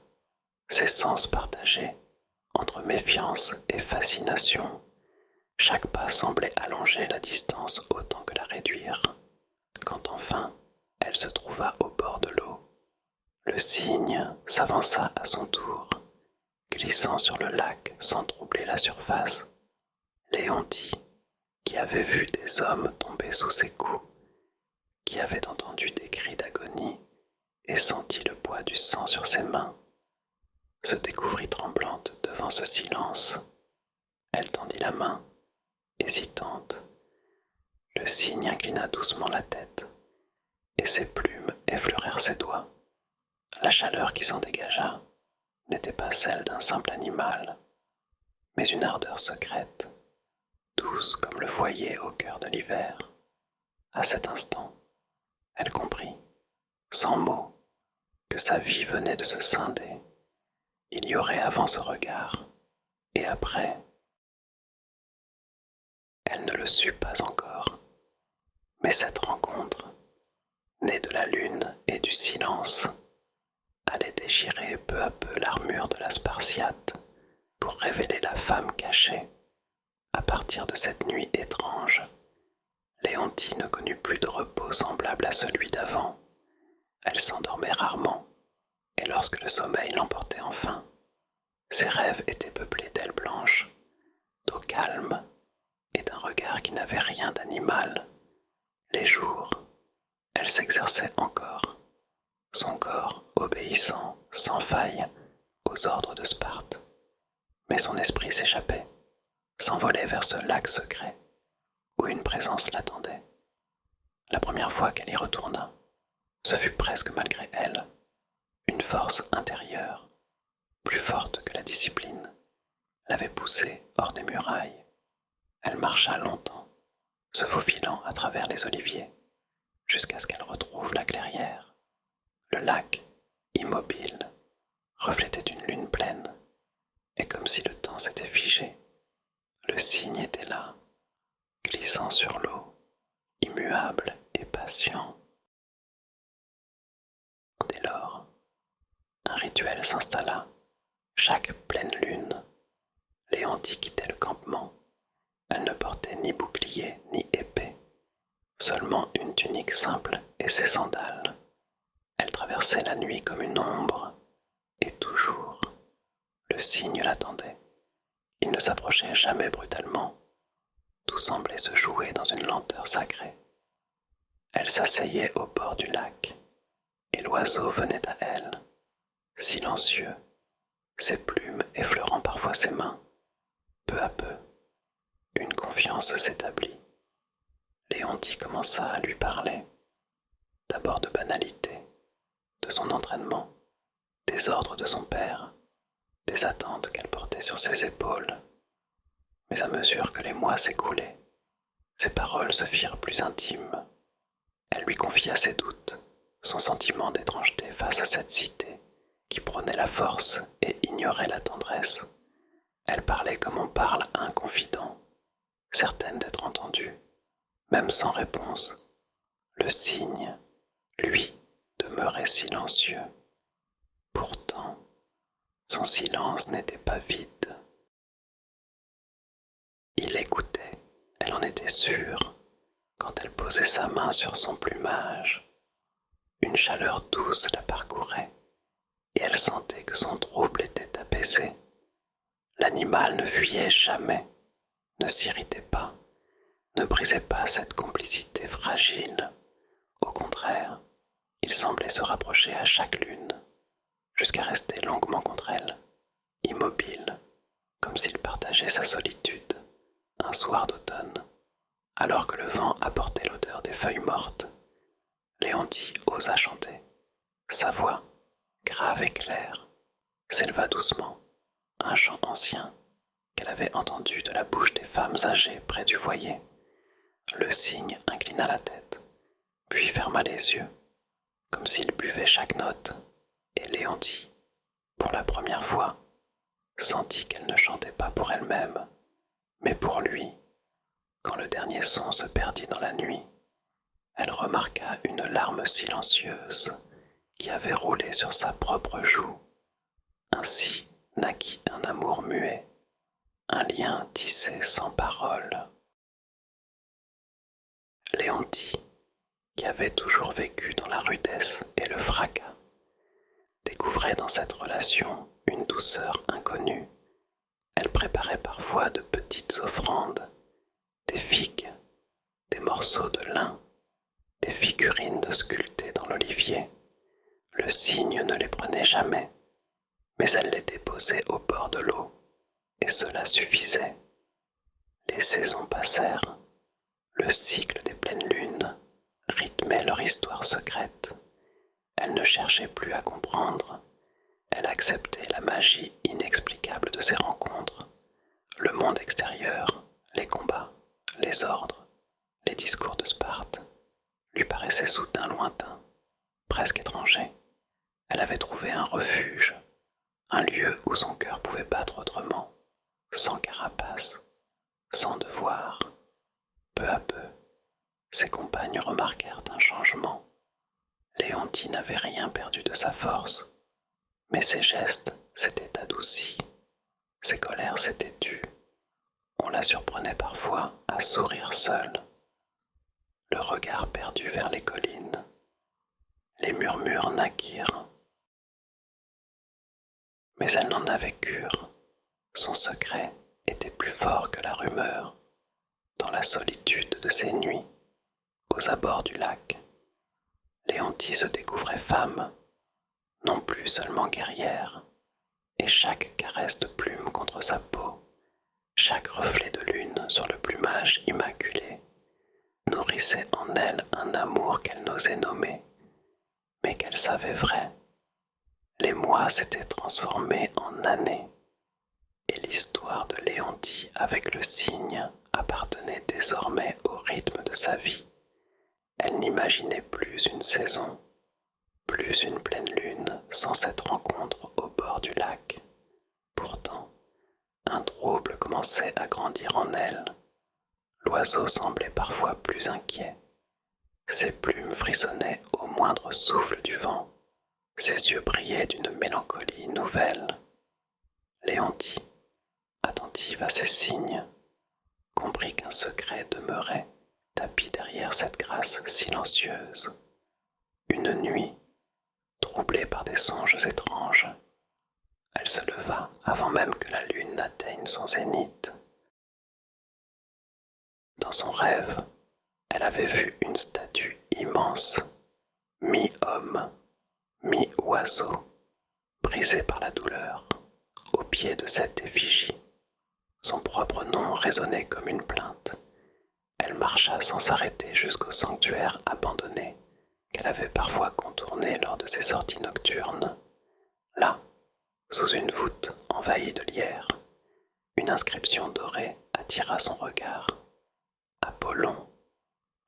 ses sens partagés, entre méfiance et fascination. Chaque pas semblait allonger la distance autant que la réduire, quand enfin elle se trouva au bord de l'eau. Le cygne s'avança à son tour, glissant sur le lac sans troubler la surface. Léontie, qui avait vu des hommes tomber sous ses coups, qui avait entendu des cris d'agonie et senti le poids du sang sur ses mains, se découvrit tremblante devant ce silence. Elle tendit la main, hésitante. Le cygne inclina doucement la tête, et ses plumes effleurèrent ses doigts. La chaleur qui s'en dégagea n'était pas celle d'un simple animal, mais une ardeur secrète, douce comme le foyer au cœur de l'hiver. À cet instant, elle comprit, sans mots, que sa vie venait de se scinder. Il y aurait avant ce regard, et après. Elle ne le sut pas encore, mais cette rencontre, née de la lune et du silence, allait déchirer peu à peu l'armure de la Spartiate pour révéler la femme cachée. À partir de cette nuit étrange, Léontie ne connut plus de repos semblable à celui d'avant. Elle s'endormait rarement, et lorsque le sommeil l'emportait enfin, ses rêves étaient peuplés d'ailes blanches, d'eau calme et d'un regard qui n'avait rien d'animal. Les jours, elle s'exerçait encore, son corps obéissant sans faille aux ordres de Sparte. mais son esprit s'échappait, s'envolait vers ce lac secret où une présence l'attendait. La première fois qu'elle y retourna, ce fut presque malgré elle, une force intérieure, plus forte que la discipline, l'avait poussée hors des murailles. Elle marcha longtemps, se faufilant à travers les oliviers, jusqu'à ce qu'elle retrouve la clairière. Le lac, immobile, reflétait une lune pleine, et comme si le temps s'était figé, le cygne était là, glissant sur l'eau, immuable et patient. Dès lors, un rituel s'installa. Chaque pleine lune, Léontine quittait le campement. Elle ne portait ni bouclier ni épée, seulement une tunique simple et ses sandales. Elle traversait la nuit comme une ombre, et toujours, le cygne l'attendait. Il ne s'approchait jamais brutalement. Tout semblait se jouer dans une lenteur sacrée. Elle s'asseyait au bord du lac, et l'oiseau venait à elle, silencieux, ses plumes effleurant parfois ses mains. Peu à peu, une confiance s'établit. Léontine commença à lui parler, d'abord de banalités, de son entraînement, des ordres de son père, des attentes qu'elle portait sur ses épaules. Mais à mesure que les mois s'écoulaient, ses paroles se firent plus intimes. Elle lui confia ses doutes, son sentiment d'étrangeté face à cette cité qui prônait la force et ignorait la tendresse. Elle parlait comme on parle à un confident, certaine d'être entendue, même sans réponse. Le cygne, lui, demeurait silencieux. Pourtant, son silence n'était pas vide. Il écoutait, elle en était sûre, quand elle posait sa main sur son plumage. Une chaleur douce la parcourait, et elle sentait que son trouble était apaisé. L'animal ne fuyait jamais, ne s'irritait pas, ne brisait pas cette complicité fragile. Au contraire, il semblait se rapprocher à chaque lune, jusqu'à rester longuement contre elle, immobile, comme s'il partageait sa solitude, un soir d'automne, alors que le vent apportait l'odeur des feuilles mortes. Léontine osa chanter. Sa voix, grave et claire, s'éleva doucement, un chant ancien qu'elle avait entendu de la bouche des femmes âgées près du foyer. Le cygne inclina la tête, puis ferma les yeux, comme s'il buvait chaque note, et Léontine, pour la première fois, sentit qu'elle ne chantait pas pour elle-même, mais pour lui. Quand le dernier son se perdit dans la nuit, elle remarqua une larme silencieuse qui avait roulé sur sa propre joue. Ainsi naquit un amour muet, un lien tissé sans parole. Léontine, qui avait toujours vécu dans la rudesse et le fracas, découvrait dans cette relation une douceur inconnue. Elle préparait parfois de petites offrandes, des figues, des morceaux de lin, des figurines sculptées dans l'olivier. Le cygne ne les prenait jamais, mais elle les déposait au bord de l'eau, et cela suffisait. Les saisons passèrent, le cycle des pleines lunes rythmait leur histoire secrète. Elle ne cherchait plus à comprendre, elle acceptait la magie inexplicable de ces rencontres, le monde extérieur, les combats, les ordres, les discours de Sparte, lui paraissaient soudain lointains, presque étrangers. Elle avait trouvé un refuge, un lieu où son cœur pouvait battre autrement, sans carapace, sans devoir. Peu à peu, ses compagnes remarquèrent un changement. Léontine n'avait rien perdu de sa force, mais ses gestes s'étaient adoucis, ses colères s'étaient tues. On la surprenait parfois à sourire seule, le regard perdu vers les collines. Les murmures naquirent, mais elle n'en avait cure. Son secret était plus fort que la rumeur. Dans la solitude de ces nuits, aux abords du lac, Léontine se découvrait femme, non plus seulement guerrière, et chaque caresse de plume contre sa peau, chaque reflet de lune sur le plumage immaculé, nourrissait en elle un amour qu'elle n'osait nommer, mais qu'elle savait vrai. Les mois s'étaient transformés en années, et l'histoire de Léontie avec le cygne appartenait désormais au rythme de sa vie. Elle n'imaginait plus une saison, plus une pleine lune sans cette rencontre au bord du lac. Pourtant, un trouble commençait à grandir en elle. L'oiseau semblait parfois plus inquiet. Ses plumes frissonnaient au moindre souffle du vent. Ses yeux brillaient d'une mélancolie nouvelle. Léontie, attentive à ces signes, comprit qu'un secret demeurait tapi derrière cette grâce silencieuse. Une nuit, troublée par des songes étranges, elle se leva avant même que la lune n'atteigne son zénith. Dans son rêve, elle avait vu une statue immense, mi-homme, mi-oiseau, brisée par la douleur, au pied de cette effigie. Son propre nom résonnait comme une plainte. Elle marcha sans s'arrêter jusqu'au sanctuaire abandonné qu'elle avait parfois contourné lors de ses sorties nocturnes. Là, sous une voûte envahie de lierre, une inscription dorée attira son regard. Apollon.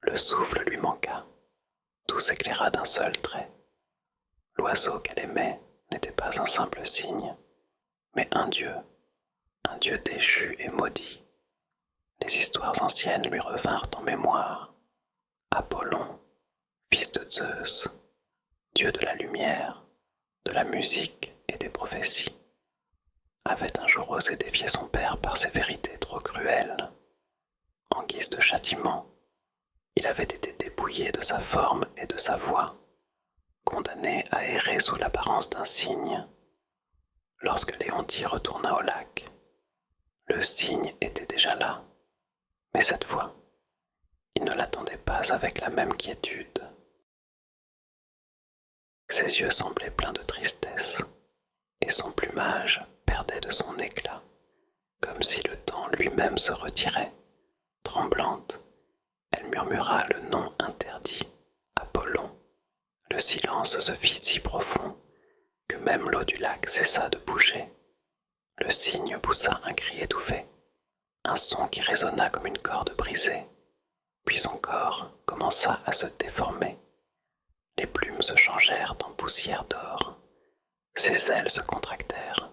Le souffle lui manqua. Tout s'éclaira d'un seul trait. L'oiseau qu'elle aimait n'était pas un simple cygne, mais un dieu déchu et maudit. Les histoires anciennes lui revinrent en mémoire. Apollon, fils de Zeus, dieu de la lumière, de la musique et des prophéties, avait un jour osé défier son père par ses vérités trop cruelles. En guise de châtiment, il avait été dépouillé de sa forme et de sa voix, condamné à errer sous l'apparence d'un cygne. Lorsque Léontie retourna au lac, le cygne était déjà là, mais cette fois, il ne l'attendait pas avec la même quiétude. Ses yeux semblaient pleins de tristesse, et son plumage perdait de son éclat, comme si le temps lui-même se retirait. Tremblante, elle murmura le nom interdit, Apollon. Le silence se fit si profond que même l'eau du lac cessa de bouger. Le cygne poussa un cri étouffé, un son qui résonna comme une corde brisée. Puis son corps commença à se déformer. Les plumes se changèrent en poussière d'or. Ses ailes se contractèrent.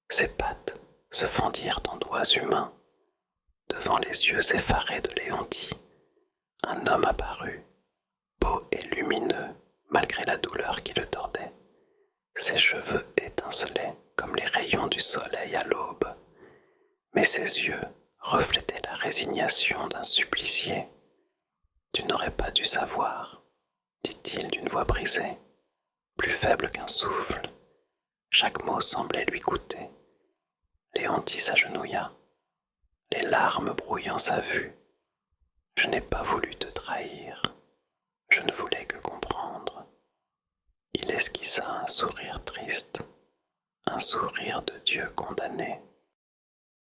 Ses pattes se fendirent en doigts humains. Devant les yeux effarés de Léontie, un homme apparut, beau et lumineux malgré la douleur qui le tordait. Ses cheveux étincelaient comme les rayons du soleil à l'aube, mais ses yeux reflétaient la résignation d'un supplicié. « Tu n'aurais pas dû savoir, » dit-il d'une voix brisée, plus faible qu'un souffle. Chaque mot semblait lui coûter. Léontie s'agenouilla, les larmes brouillant sa vue. « Je n'ai pas voulu te trahir, je ne voulais que comprendre. » Il esquissa un sourire triste, un sourire de Dieu condamné.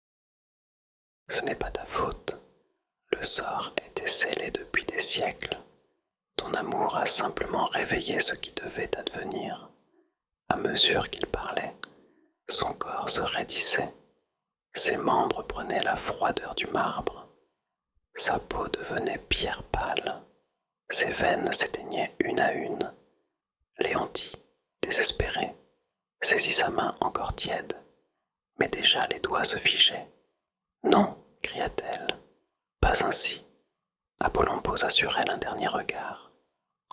« Ce n'est pas ta faute, le sort était scellé depuis des siècles. Ton amour a simplement réveillé ce qui devait advenir. » À mesure qu'il parlait, son corps se raidissait. Ses membres prenaient la froideur du marbre. Sa peau devenait pierre pâle. Ses veines s'éteignaient une à une. Léontie, désespérée, saisit sa main encore tiède, mais déjà les doigts se figeaient. « Non, cria-t-elle, pas ainsi. » Apollon posa sur elle un dernier regard,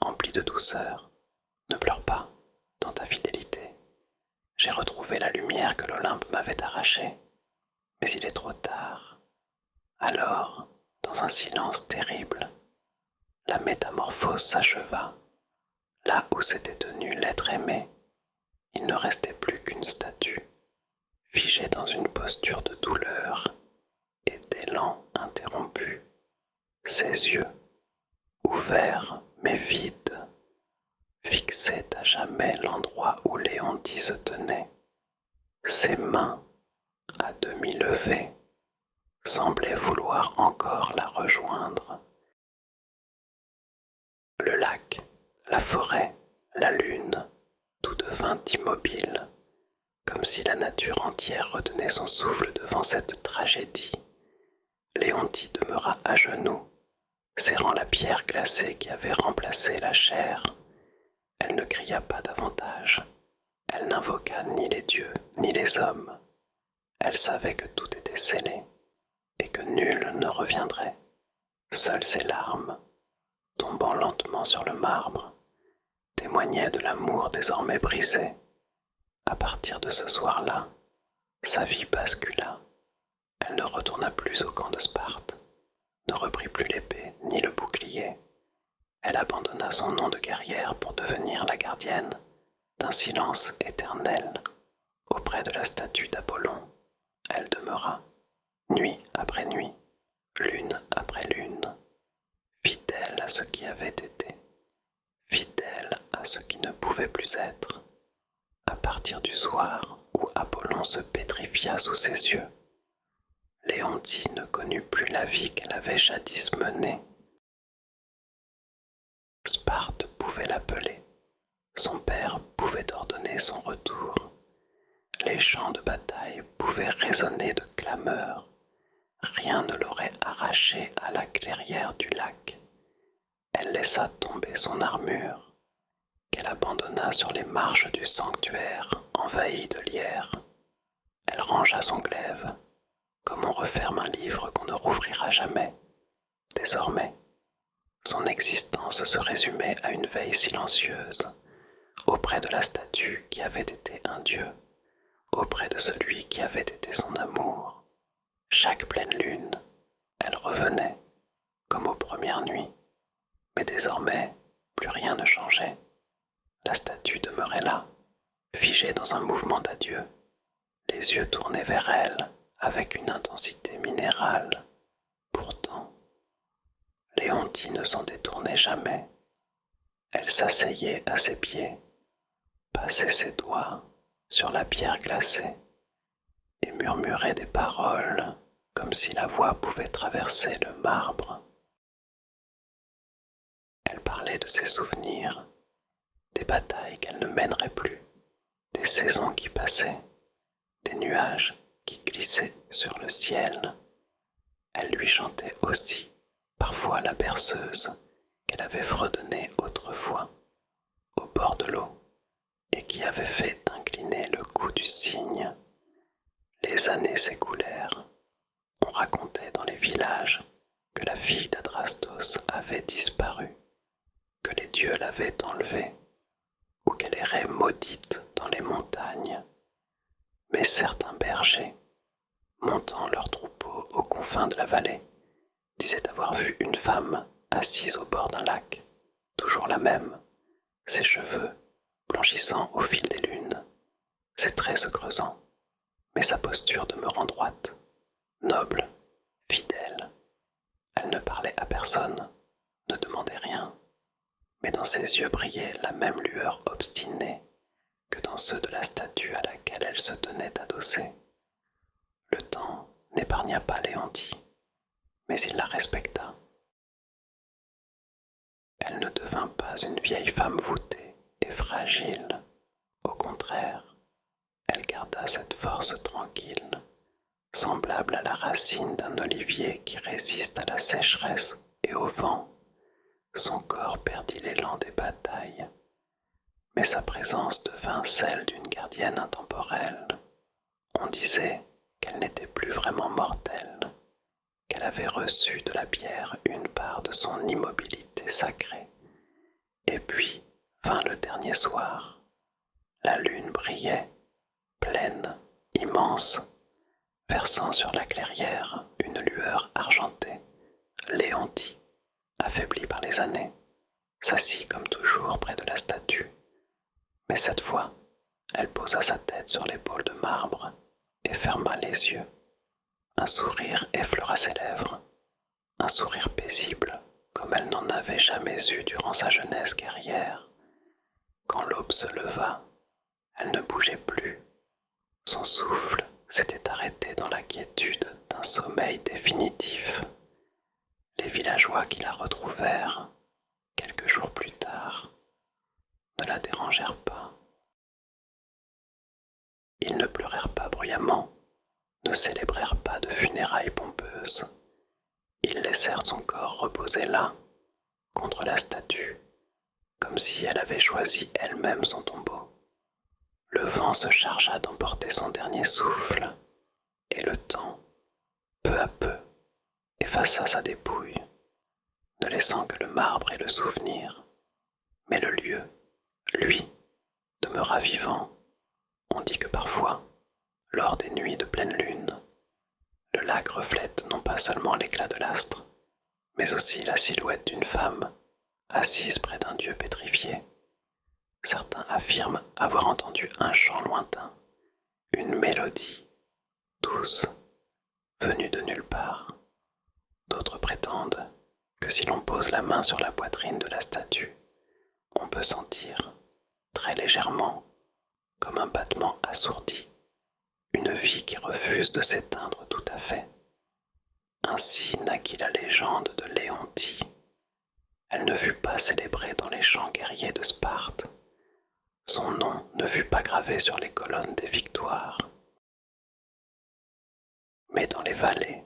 empli de douceur. « Ne pleure pas, dans ta fidélité. J'ai retrouvé la lumière que l'Olympe m'avait arrachée, mais il est trop tard. » Alors, dans un silence terrible, la métamorphose s'acheva. Là où s'était tenu l'être aimé, il ne restait plus qu'une statue, figée dans une posture de douleur et d'élan interrompu. Ses yeux, ouverts mais vides, fixaient à jamais l'endroit où Léontie se tenait. Ses mains, à demi levées, semblaient vouloir encore la rejoindre. Le lac, la forêt, la lune, tout devint immobile, comme si la nature entière retenait son souffle devant cette tragédie. Léontine demeura à genoux, serrant la pierre glacée qui avait remplacé la chair. Elle ne cria pas davantage. Elle n'invoqua ni les dieux ni les hommes. Elle savait que tout était scellé et que nul ne reviendrait. Seules ses larmes, tombant lentement sur le marbre, témoignaient de l'amour désormais brisé. À partir de ce soir-là, sa vie bascula. Elle ne retourna plus au camp de Sparte, ne reprit plus l'épée ni le bouclier. Elle abandonna son nom de guerrière pour devenir la gardienne d'un silence éternel. Auprès de la statue d'Apollon, elle demeura, nuit après nuit, lune après lune, fidèle à ce qui avait été, fidèle à ce qui ne pouvait plus être. À partir du soir où Apollon se pétrifia sous ses yeux, Léontine ne connut plus la vie qu'elle avait jadis menée. Sparte pouvait l'appeler, son père pouvait ordonner son retour, les champs de bataille pouvaient résonner de clameurs, rien ne l'aurait arrachée à la clairière du lac. Elle laissa tomber son armure, qu'elle abandonna sur les marches du sanctuaire envahi de lierre. Elle rangea son glaive, comme on referme un livre qu'on ne rouvrira jamais. Désormais, son existence se résumait à une veille silencieuse, auprès de la statue qui avait été un dieu, auprès de celui qui avait été son amour. Chaque pleine lune, elle revenait, comme aux premières nuits, mais désormais, plus rien ne changeait. La statue demeurait là, figée dans un mouvement d'adieu, les yeux tournés vers elle avec une intensité minérale. Pourtant, Léontine ne s'en détournait jamais. Elle s'asseyait à ses pieds, passait ses doigts sur la pierre glacée et murmurait des paroles comme si la voix pouvait traverser le marbre. Elle parlait de ses souvenirs, des batailles qu'elle ne mènerait plus, des saisons qui passaient, des nuages qui glissaient sur le ciel. Elle lui chantait aussi, parfois la berceuse qu'elle avait fredonnée autrefois, au bord de l'eau, et qui avait fait incliner le cou du cygne. Les années s'écoulèrent. On racontait dans les villages que la fille d'Adrastos avait disparu, que les dieux l'avaient enlevée, ou qu'elle errait maudite dans les montagnes. Mais certains bergers, montant leurs troupeaux aux confins de la vallée, disaient avoir vu une femme assise au bord d'un lac, toujours la même, ses cheveux blanchissant au fil des lunes, ses traits se creusant, mais sa posture demeurant droite, noble, fidèle. Elle ne parlait à personne, ne demandait rien, mais dans ses yeux brillait la même lueur obstinée que dans ceux de la statue à laquelle elle se tenait adossée. Le temps n'épargna pas Léontine, mais il la respecta. Elle ne devint pas une vieille femme voûtée et fragile. Au contraire, elle garda cette force tranquille, semblable à la racine d'un olivier qui résiste à la sécheresse et au vent. Son corps perdit l'élan des batailles, mais sa présence devint celle d'une gardienne intemporelle. On disait qu'elle n'était plus vraiment mortelle, qu'elle avait reçu de la bière une part de son immobilité sacrée. Et puis vint le dernier soir. La lune brillait, pleine, immense, versant sur la clairière une lueur argentée. Léontine, affaiblie par les années, s'assit comme toujours près de la statue. Mais cette fois, elle posa sa tête sur l'épaule de marbre et ferma les yeux. Un sourire effleura ses lèvres, un sourire paisible comme elle n'en avait jamais eu durant sa jeunesse guerrière. Quand l'aube se leva, elle ne bougeait plus. Son souffle s'était arrêté dans la quiétude d'un sommeil définitif. Les villageois qui la retrouvèrent, quelques jours plus tard, ne la dérangèrent pas. Ils ne pleurèrent pas bruyamment, ne célébrèrent pas de funérailles pompeuses. Ils laissèrent son corps reposer là, contre la statue, comme si elle avait choisi elle-même son tombeau. Le vent se chargea d'emporter son dernier souffle, et le temps, peu à peu, effaça sa dépouille, ne laissant que le marbre et le souvenir. Mais le lieu, lui, demeura vivant. On dit que parfois, lors des nuits de pleine lune, le lac reflète non pas seulement l'éclat de l'astre, mais aussi la silhouette d'une femme assise près d'un dieu pétrifié. Certains affirment avoir entendu un chant lointain, une mélodie douce, venue de nulle part. D'autres prétendent que si l'on pose la main sur la poitrine de la statue, on peut sentir, très légèrement, comme un battement assourdi, une vie qui refuse de s'éteindre tout à fait. Ainsi naquit la légende de Léontie. Elle ne fut pas célébrée dans les champs guerriers de Sparte. Son nom ne fut pas gravé sur les colonnes des victoires. Mais dans les vallées,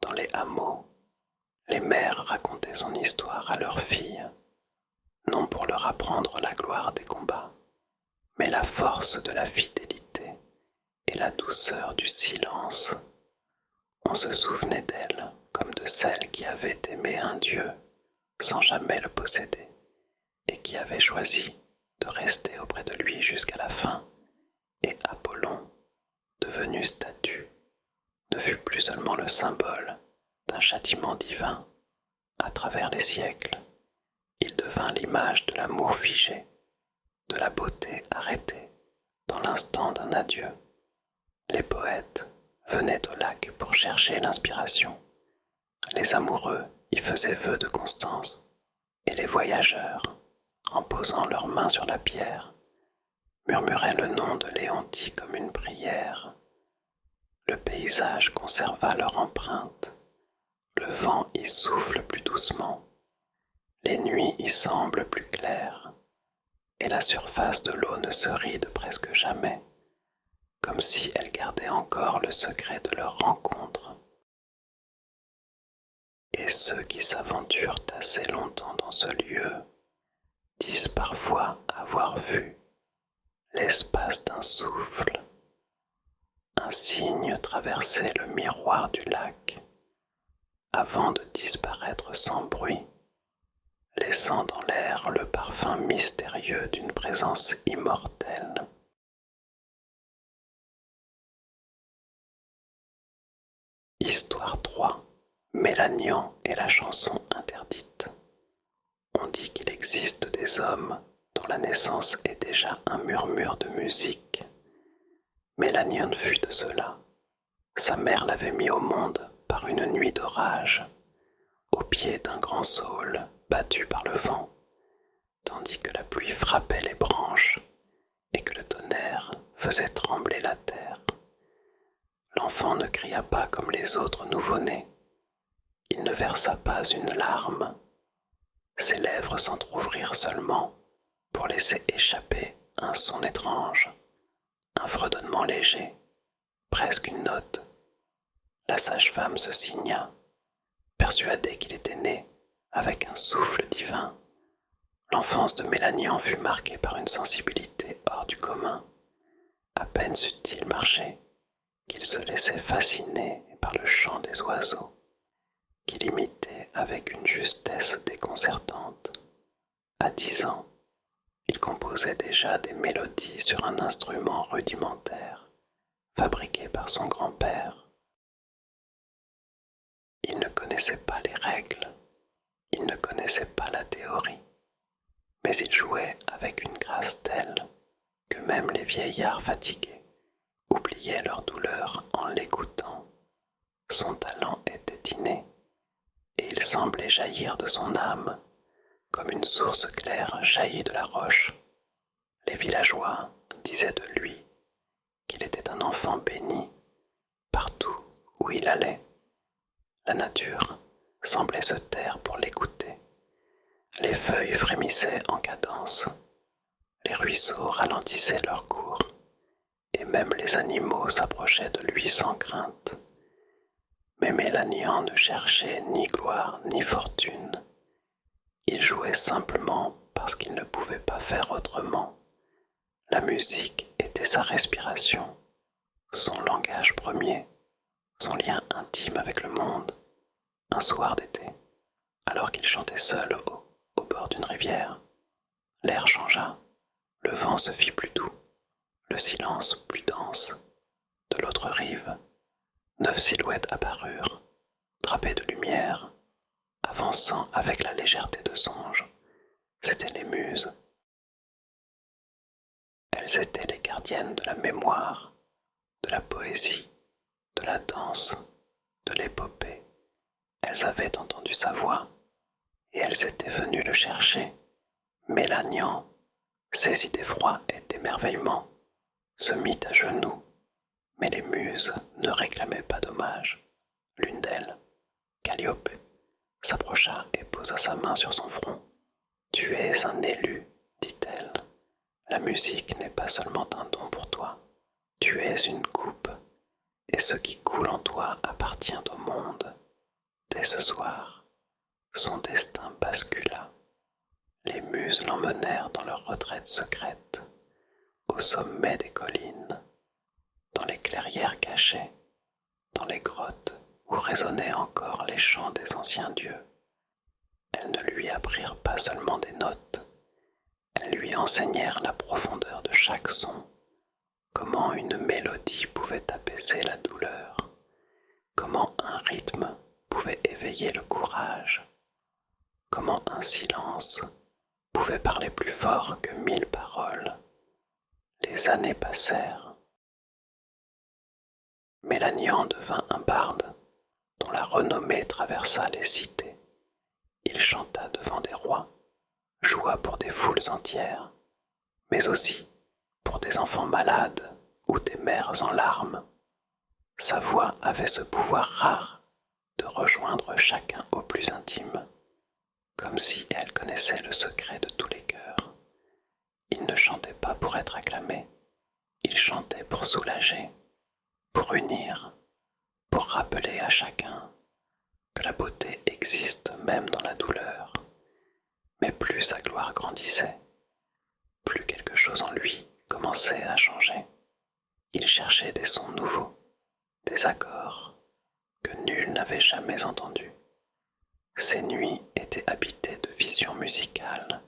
dans les hameaux, les mères racontaient son histoire à leurs filles, non pour leur apprendre la gloire des combats, mais la force de la fidélité et la douceur du silence. On se souvenait d'elle comme de celle qui avait aimé un dieu sans jamais le posséder et qui avait choisi de rester auprès de lui jusqu'à la fin. Et Apollon, devenu statue, ne fut plus seulement le symbole d'un châtiment divin. À travers les siècles, il devint l'image de l'amour figé, de la beauté arrêtée dans l'instant d'un adieu. Les poètes venaient au lac pour chercher l'inspiration. Les amoureux y faisaient vœu de constance, et les voyageurs, en posant leurs mains sur la pierre, murmuraient le nom de Léontie comme une prière. Le paysage conserva leur empreinte. Le vent y souffle plus doucement. Les nuits y semblent plus claires. Et la surface de l'eau ne se ride presque jamais, comme si elle gardait encore le secret de leur rencontre. Et ceux qui s'aventurent assez longtemps dans ce lieu disent parfois avoir vu l'espace d'un souffle, un cygne traverser le miroir du lac avant de disparaître sans bruit, laissant dans l'air le parfum mystérieux d'une présence immortelle. Histoire 3. Mélanian et la chanson interdite. On dit qu'il existe des hommes dont la naissance est déjà un murmure de musique. Mélanion fut de cela. Sa mère l'avait mis au monde par une nuit d'orage, au pied d'un grand saule battu par le vent, tandis que la pluie frappait les branches et que le tonnerre faisait trembler la terre. L'enfant ne cria pas comme les autres nouveau-nés. Il ne versa pas une larme. Ses lèvres s'entr'ouvrirent seulement pour laisser échapper un son étrange, un fredonnement léger, presque une note. La sage-femme se signa, persuadée qu'il était né avec un souffle divin. L'enfance de Mélanian fut marquée par une sensibilité hors du commun. À peine sut-il marcher qu'il se laissait fasciner par le chant des oiseaux, qu'il imitait avec une justesse déconcertante. À 10 ans, il composait déjà des mélodies sur un instrument rudimentaire, fabriqué par son grand-père. Il ne connaissait pas les règles, il ne connaissait pas la théorie, mais il jouait avec une grâce telle que même les vieillards fatigués oubliaient leur douleur en l'écoutant. Son talent était inné, et il semblait jaillir de son âme, comme une source claire jaillit de la roche. Les villageois disaient de lui qu'il était un enfant béni partout où il allait. La nature semblait se taire pour l'écouter. Les feuilles frémissaient en cadence, les ruisseaux ralentissaient leur cours, et même les animaux s'approchaient de lui sans crainte. Mais Mélanian ne cherchait ni gloire ni fortune. Il jouait simplement parce qu'il ne pouvait pas faire autrement. La musique était sa respiration, son langage premier, son lien intime avec le monde. Un soir d'été, alors qu'il chantait seul au bord d'une rivière, l'air changea, le vent se fit plus doux, le silence plus dense. De l'autre rive, 9 silhouettes apparurent, drapées de lumière, avançant avec la légèreté de songe. C'étaient les muses. Elles étaient les gardiennes de la mémoire, de la poésie, de la danse, de l'épopée. Elles avaient entendu sa voix, et elles étaient venues le chercher. Mélanian, saisi d'effroi et d'émerveillement, se mit à genoux, mais les muses ne réclamaient pas d'hommage. L'une d'elles, Calliope, s'approcha et posa sa main sur son front. « Tu es un élu, dit-elle. La musique n'est pas seulement un don pour toi, tu es une coupe, et ce qui coule en toi appartient au monde. » Dès ce soir, son destin bascula. Les muses l'emmenèrent dans leur retraite secrète, au sommet des collines, dans les clairières cachées, dans les grottes où résonnaient encore les chants des anciens dieux. Elles ne lui apprirent pas seulement des notes, elles lui enseignèrent la profondeur de chaque son, comment une mélodie pouvait apaiser la douleur, comment un rythme pouvait éveiller le courage, comment un silence pouvait parler plus fort que 1000 paroles. Les années passèrent. Mélanian devint un barde dont la renommée traversa les cités. Il chanta devant des rois, joua pour des foules entières, mais aussi pour des enfants malades ou des mères en larmes. Sa voix avait ce pouvoir rare de rejoindre chacun au plus intime, comme si elle connaissait le secret de tous les cœurs. Il ne chantait pas pour être acclamé, il chantait pour soulager, pour unir, pour rappeler à chacun que la beauté existe même dans la douleur. Mais plus sa gloire grandissait, plus quelque chose en lui commençait à changer. Il cherchait des sons nouveaux, des accords que nul n'avait jamais entendus. Ses nuits étaient habitées de visions musicales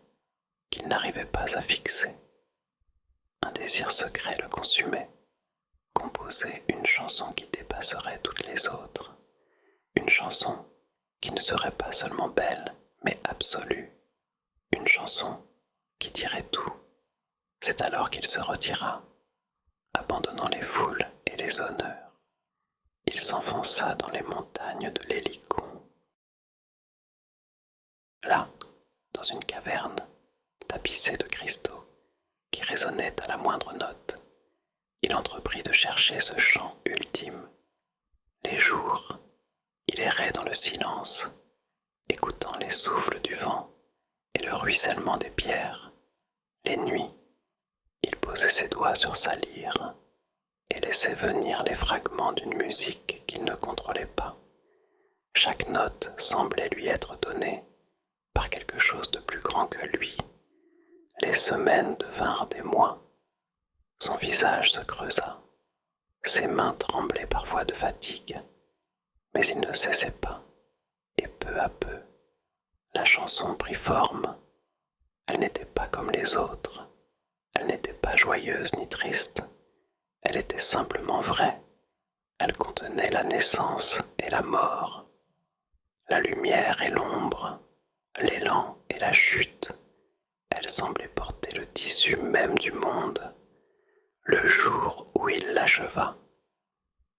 qu'il n'arrivait pas à fixer. Un désir secret le consumait, composer une chanson qui dépasserait toutes les autres, une chanson qui ne serait pas seulement belle, mais absolue, une chanson qui dirait tout. C'est alors qu'il se retira, abandonnant les foules et les honneurs. Il s'enfonça dans les montagnes de l'Hélicon. Là, dans une caverne tapissée de cristaux qui résonnaient à la moindre note, il entreprit de chercher ce chant ultime. Les jours, il errait dans le silence, écoutant les souffles du vent et le ruissellement des pierres. Les nuits, il posait ses doigts sur sa lyre et laissait venir les fragments d'une musique qu'il ne contrôlait pas. Chaque note semblait lui être donnée par quelque chose de plus grand que lui. Les semaines devinrent des mois. Son visage se creusa. Ses mains tremblaient parfois de fatigue, mais il ne cessait pas. Et peu à peu, la chanson prit forme. Elle n'était pas comme les autres. Elle n'était pas joyeuse ni triste. Elle était simplement vraie. Elle contenait la naissance et la mort, la lumière et l'ombre, l'élan et la chute. Elle semblait porter le tissu même du monde. Le jour où il l'acheva,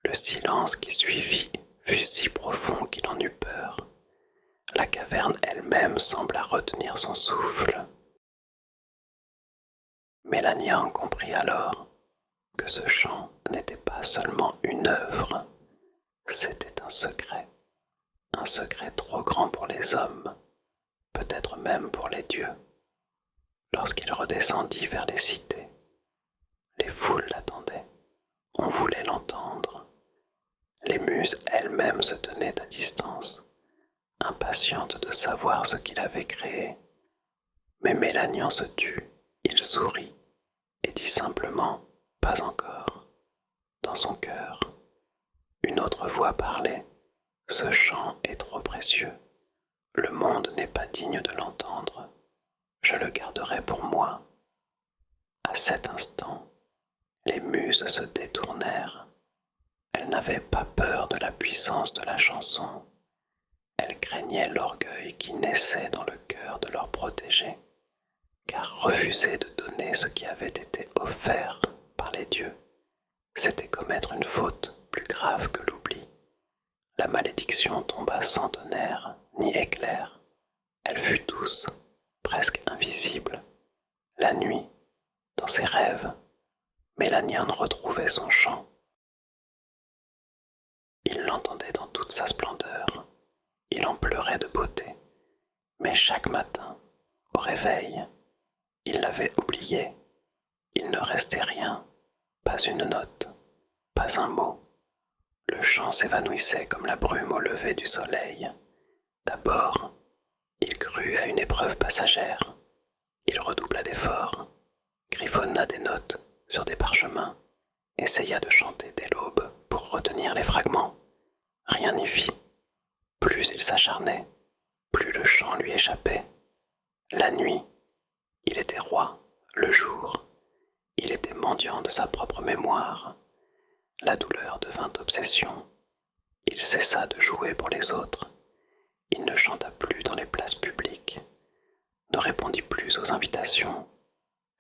le silence qui suivit fut si profond qu'il en eut peur. La caverne elle-même sembla retenir son souffle. Mélanian comprit alors que ce chant n'était pas seulement une œuvre, c'était un secret trop grand pour les hommes, peut-être même pour les dieux. Lorsqu'il redescendit vers les cités, les foules l'attendaient, on voulait l'entendre. Les muses elles-mêmes se tenaient à distance, impatientes de savoir ce qu'il avait créé. Mais Mélanian se tut, il sourit et dit simplement « Pas encore ». Dans son cœur, une autre voix parlait « Ce chant est trop précieux, le monde n'est pas digne de l'entendre, je le garderai pour moi ». À cet instant, les muses se détournèrent. Elles n'avaient pas peur de la puissance de la chanson, elles craignaient l'orgueil qui naissait dans le cœur de leur protégé, car refuser de donner ce qui avait été offert par les dieux, c'était commettre une faute plus grave que l'oubli. La malédiction tomba sans tonnerre ni éclair, elle fut douce, presque invisible. La nuit, dans ses rêves, Mélanian retrouvait son chant. Il l'entendait dans toute sa splendeur, il en pleurait de beauté, mais chaque matin, au réveil, il l'avait oublié. Il ne restait rien, pas une note, pas un mot. Le chant s'évanouissait comme la brume au lever du soleil. D'abord, il crut à une épreuve passagère. Il redoubla d'efforts, griffonna des notes sur des parchemins, essaya de chanter dès l'aube pour retenir les fragments. Rien n'y fit. Plus il s'acharnait, plus le chant lui échappait. La nuit, il était roi, le jour, il était mendiant de sa propre mémoire. La douleur devint obsession. Il cessa de jouer pour les autres. Il ne chanta plus dans les places publiques, ne répondit plus aux invitations.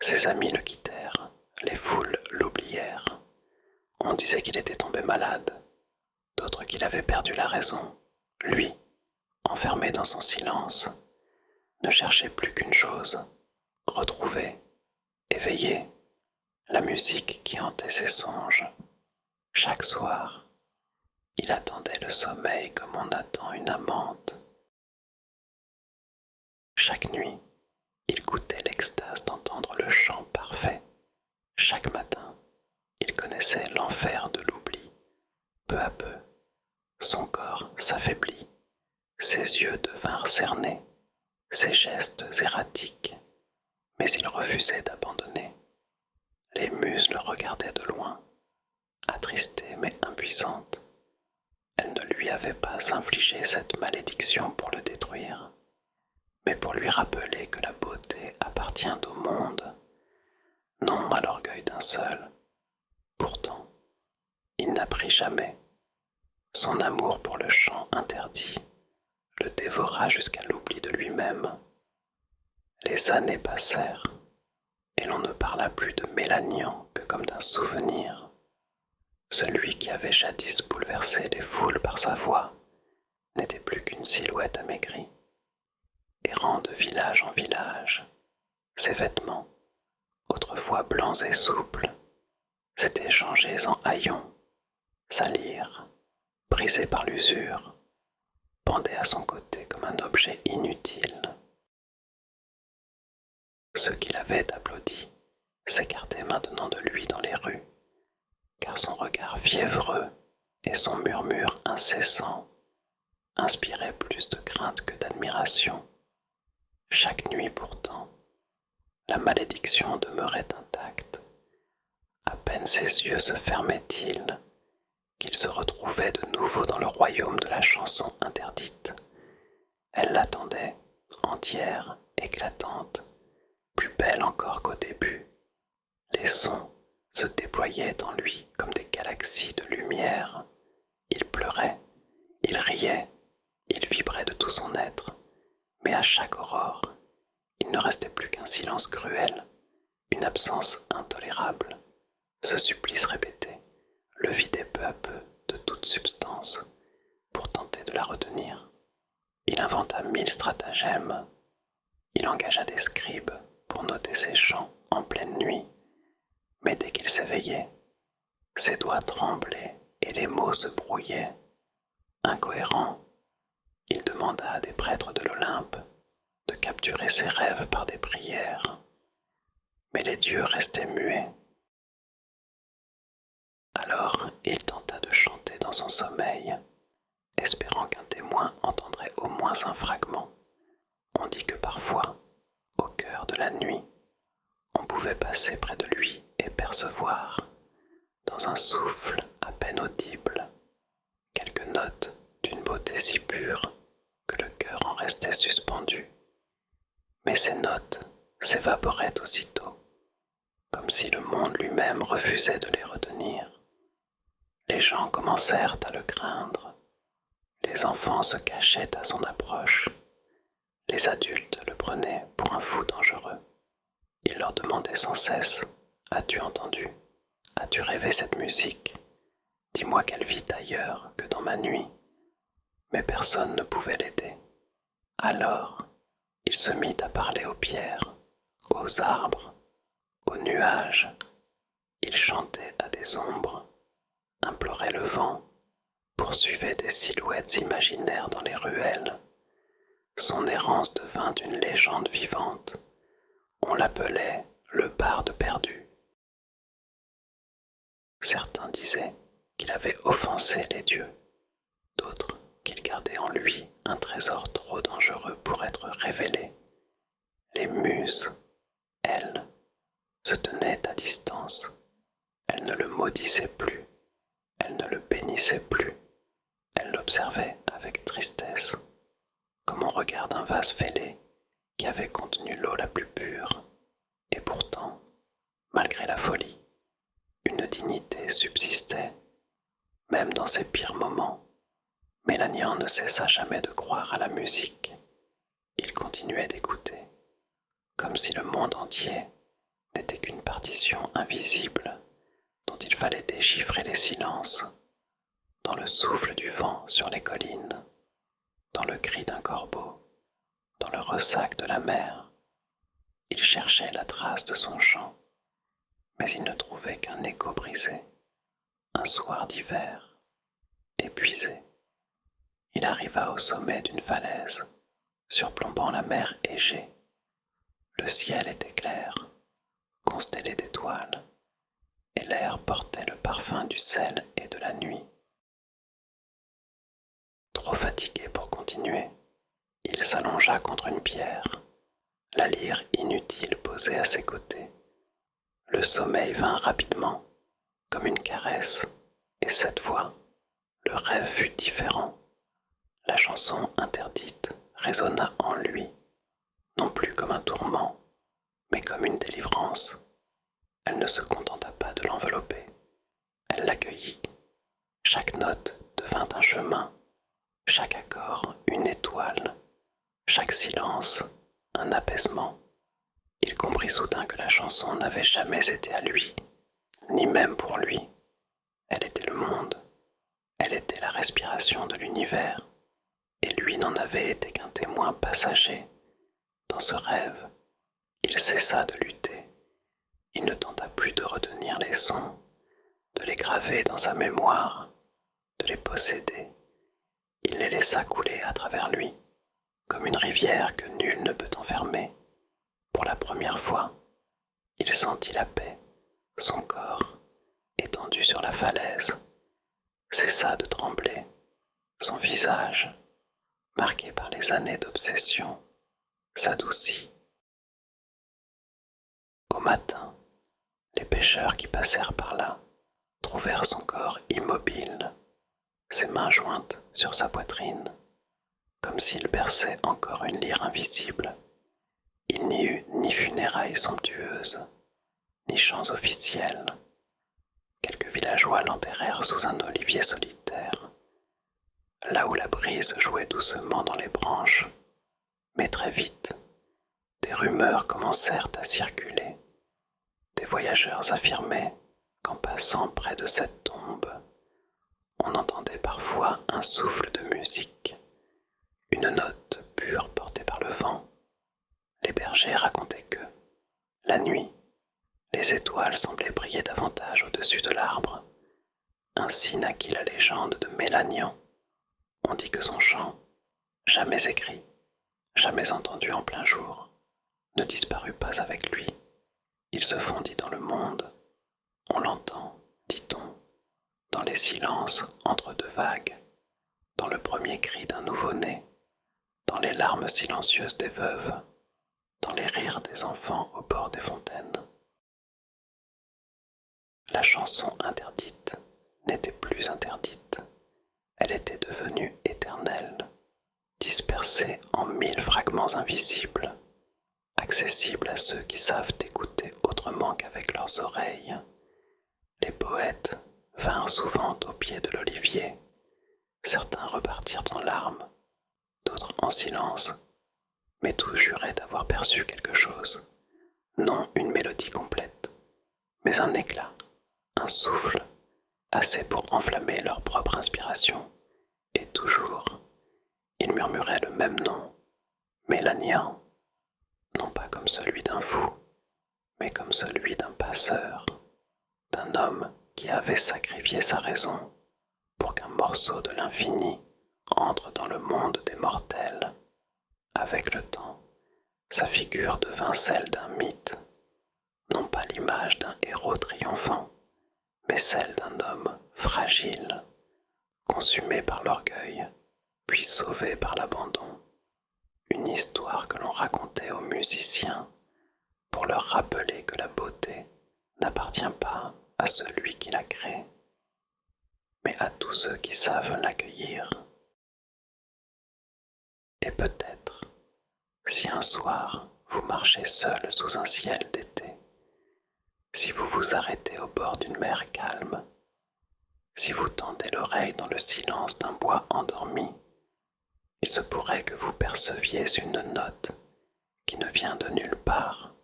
Ses amis le quittèrent, les foules l'oublièrent. On disait qu'il était tombé malade, d'autres qu'il avait perdu la raison. Lui, enfermé dans son silence, ne cherchait plus qu'une chose, retrouver, éveiller, la musique qui hantait ses songes. Chaque soir, il attendait le sommeil comme on attend une amante. Chaque nuit, il goûtait l'extase d'entendre le chant parfait. Chaque matin, il connaissait l'enfer de l'oubli. Peu à peu, son corps s'affaiblit, ses yeux devinrent cernés, ses gestes erratiques, mais il refusait d'abandonner. Les muses le regardaient de loin, attristées mais impuissantes. Elles ne lui avaient pas infligé cette malédiction pour le détruire, mais pour lui rappeler que la beauté appartient au monde, non à l'orgueil d'un seul. Pourtant, il n'apprit jamais. Son amour pour le chant interdit le dévora jusqu'à l'oubli de lui-même. Les années passèrent, et l'on ne parla plus de Mélanian que comme d'un souvenir. Celui qui avait jadis bouleversé les foules par sa voix n'était plus qu'une silhouette amaigrie. Errant de village en village, ses vêtements, autrefois blancs et souples, s'étaient changés en haillons, salir, brisés par l'usure, pendaient à son côté comme un objet inutile. Ceux qui l'avaient applaudi s'écartaient maintenant de lui dans les rues, car son regard fiévreux et son murmure incessant inspiraient plus de crainte que d'admiration. Chaque nuit pourtant, la malédiction demeurait intacte. À peine ses yeux se fermaient-ils qu'il se retrouvait de nouveau dans le royaume de la chanson interdite. Elle l'attendait, entière, éclatante, plus belle encore qu'au début. Les sons se déployaient en lui comme des galaxies de lumière. Il pleurait, il riait, il vibrait de tout son être, mais à chaque aurore, il ne restait plus qu'un silence cruel, une absence intolérable. Ce supplice répété le vidait peu à peu de toute substance pour tenter de la retenir. Il inventa 1000 stratagèmes. Il engagea des scribes pour noter ses chants en pleine nuit, mais dès qu'il s'éveillait, Ses doigts tremblaient et les mots se brouillaient. Incohérent, il demanda à des prêtres de l'Olympe de capturer ses rêves par des prières. Mais les dieux restaient muets. Alors il tenta de chanter dans son sommeil, espérant qu'un témoin entendrait au moins un fragment. On dit que parfois, au cœur de la nuit, on pouvait passer près de lui et percevoir, dans un souffle à peine audible, quelques notes d'une beauté si pure que le cœur en restait suspendu. Mais ces notes s'évaporaient aussitôt, comme si le monde lui-même refusait de les retenir. Les gens commencèrent à le craindre. Les enfants se cachaient à son approche. Les adultes le prenaient pour un fou dangereux. Il leur demandait sans cesse: « As-tu entendu? As-tu rêvé cette musique? Dis-moi qu'elle vit ailleurs que dans ma nuit. » Mais personne ne pouvait l'aider. Alors, il se mit à parler aux pierres, aux arbres, aux nuages. Il chantait à des ombres, implorait le vent, poursuivait des silhouettes imaginaires dans les ruelles. Son errance devint une légende vivante. On l'appelait le barde perdu. Certains disaient qu'il avait offensé les dieux, d'autres qu'il gardait en lui un trésor trop dangereux pour être révélé. Les muses, elles, se tenaient à distance. Elles ne le maudissaient plus, elles ne le bénissaient plus. Elles l'observaient avec tristesse, comme on regarde un vase fêlé qui avait contenu l'eau la plus pure. Et pourtant, malgré la folie, une dignité subsistait, même dans ses pires moments. Mélanian ne cessa jamais de croire à la musique. Il continuait d'écouter, comme si le monde entier n'était qu'une partition invisible dont il fallait déchiffrer les silences, dans le souffle du vent sur les collines, dans le cri d'un corbeau, dans le ressac de la mer. Il cherchait la trace de son chant, mais il ne trouvait qu'un écho brisé. Un soir d'hiver, épuisé, il arriva au sommet d'une falaise, surplombant la mer Égée. Le ciel était clair, constellé d'étoiles, et l'air portait le parfum du sel et de la nuit. Trop fatigué pour continuer, il s'allongea contre une pierre, la lyre inutile posée à ses côtés. Le sommeil vint rapidement, comme une caresse, et cette fois, le rêve fut différent. La chanson interdite résonna en lui, non plus comme un tourment, mais comme une délivrance. Elle ne se contenta pas de l'envelopper, elle l'accueillit. Chaque note devint un chemin, chaque accord une étoile, chaque silence un apaisement. Il comprit soudain que la chanson n'avait jamais été à lui, ni même pour lui. Elle était le monde, elle était la respiration de l'univers, et lui n'en avait été qu'un témoin passager. Dans ce rêve, il cessa de lutter. Il ne tenta plus de retenir les sons, de les graver dans sa mémoire, de les posséder. Il les laissa couler à travers lui, comme une rivière que nul ne peut enfermer. Pour la première fois, il sentit la paix, son corps, étendu sur la falaise, cessa de trembler, son visage, marqué par les années d'obsession, s'adoucit. Au matin, les pêcheurs qui passèrent par là trouvèrent son corps immobile, ses mains jointes sur sa poitrine, comme s'il berçait encore une lyre invisible. Il n'y eut ni funérailles somptueuses, ni chants officiels. Quelques villageois l'enterrèrent sous un olivier solitaire, là où la brise jouait doucement dans les branches. Mais très vite, des rumeurs commencèrent à circuler. Des voyageurs affirmaient qu'en passant près de cette tombe, on entendait parfois un souffle de musique, une note pure portée par le vent. Les bergers racontaient que, la nuit, les étoiles semblaient briller davantage au-dessus de l'arbre, Ainsi naquit la légende de Mélanian. On dit que son chant, jamais écrit, jamais entendu en plein jour, ne disparut pas avec lui. Il se fondit dans le monde. On l'entend, dit-on, dans les silences entre deux vagues, dans le premier cri d'un nouveau-né, dans les larmes silencieuses des veuves, dans les rires des enfants au bord des fontaines. La chanson interdite n'était plus interdite, elle était devenue éternelle, dispersée en 1000 fragments invisibles, accessible à ceux qui savent écouter autrement qu'avec leurs oreilles. Les poètes vinrent souvent au pied de l'olivier. Certains repartirent en larmes, d'autres en silence, mais tous juraient d'avoir perçu quelque chose. Non une mélodie complète, mais un éclat, un souffle, assez pour enflammer leur propre inspiration. Et toujours, ils murmuraient le même nom, Mélanian, non pas comme celui d'un fou, mais comme celui d'un passeur, d'un homme qui avait sacrifié sa raison pour qu'un morceau de l'infini entre dans le monde des mortels. Avec le temps, sa figure devint celle d'un mythe, non pas l'image d'un héros triomphant, mais celle d'un homme fragile, consumé par l'orgueil, puis sauvé par l'abandon. Une histoire que l'on racontait aux musiciens pour leur rappeler que la beauté n'appartient pas à celui qui la crée, mais à tous ceux qui savent l'accueillir. Et peut-être, si un soir vous marchez seul sous un ciel d'été, si vous vous arrêtez au bord d'une mer calme, si vous tendez l'oreille dans le silence d'un bois endormi, il se pourrait que vous perceviez une note qui ne vient de nulle part,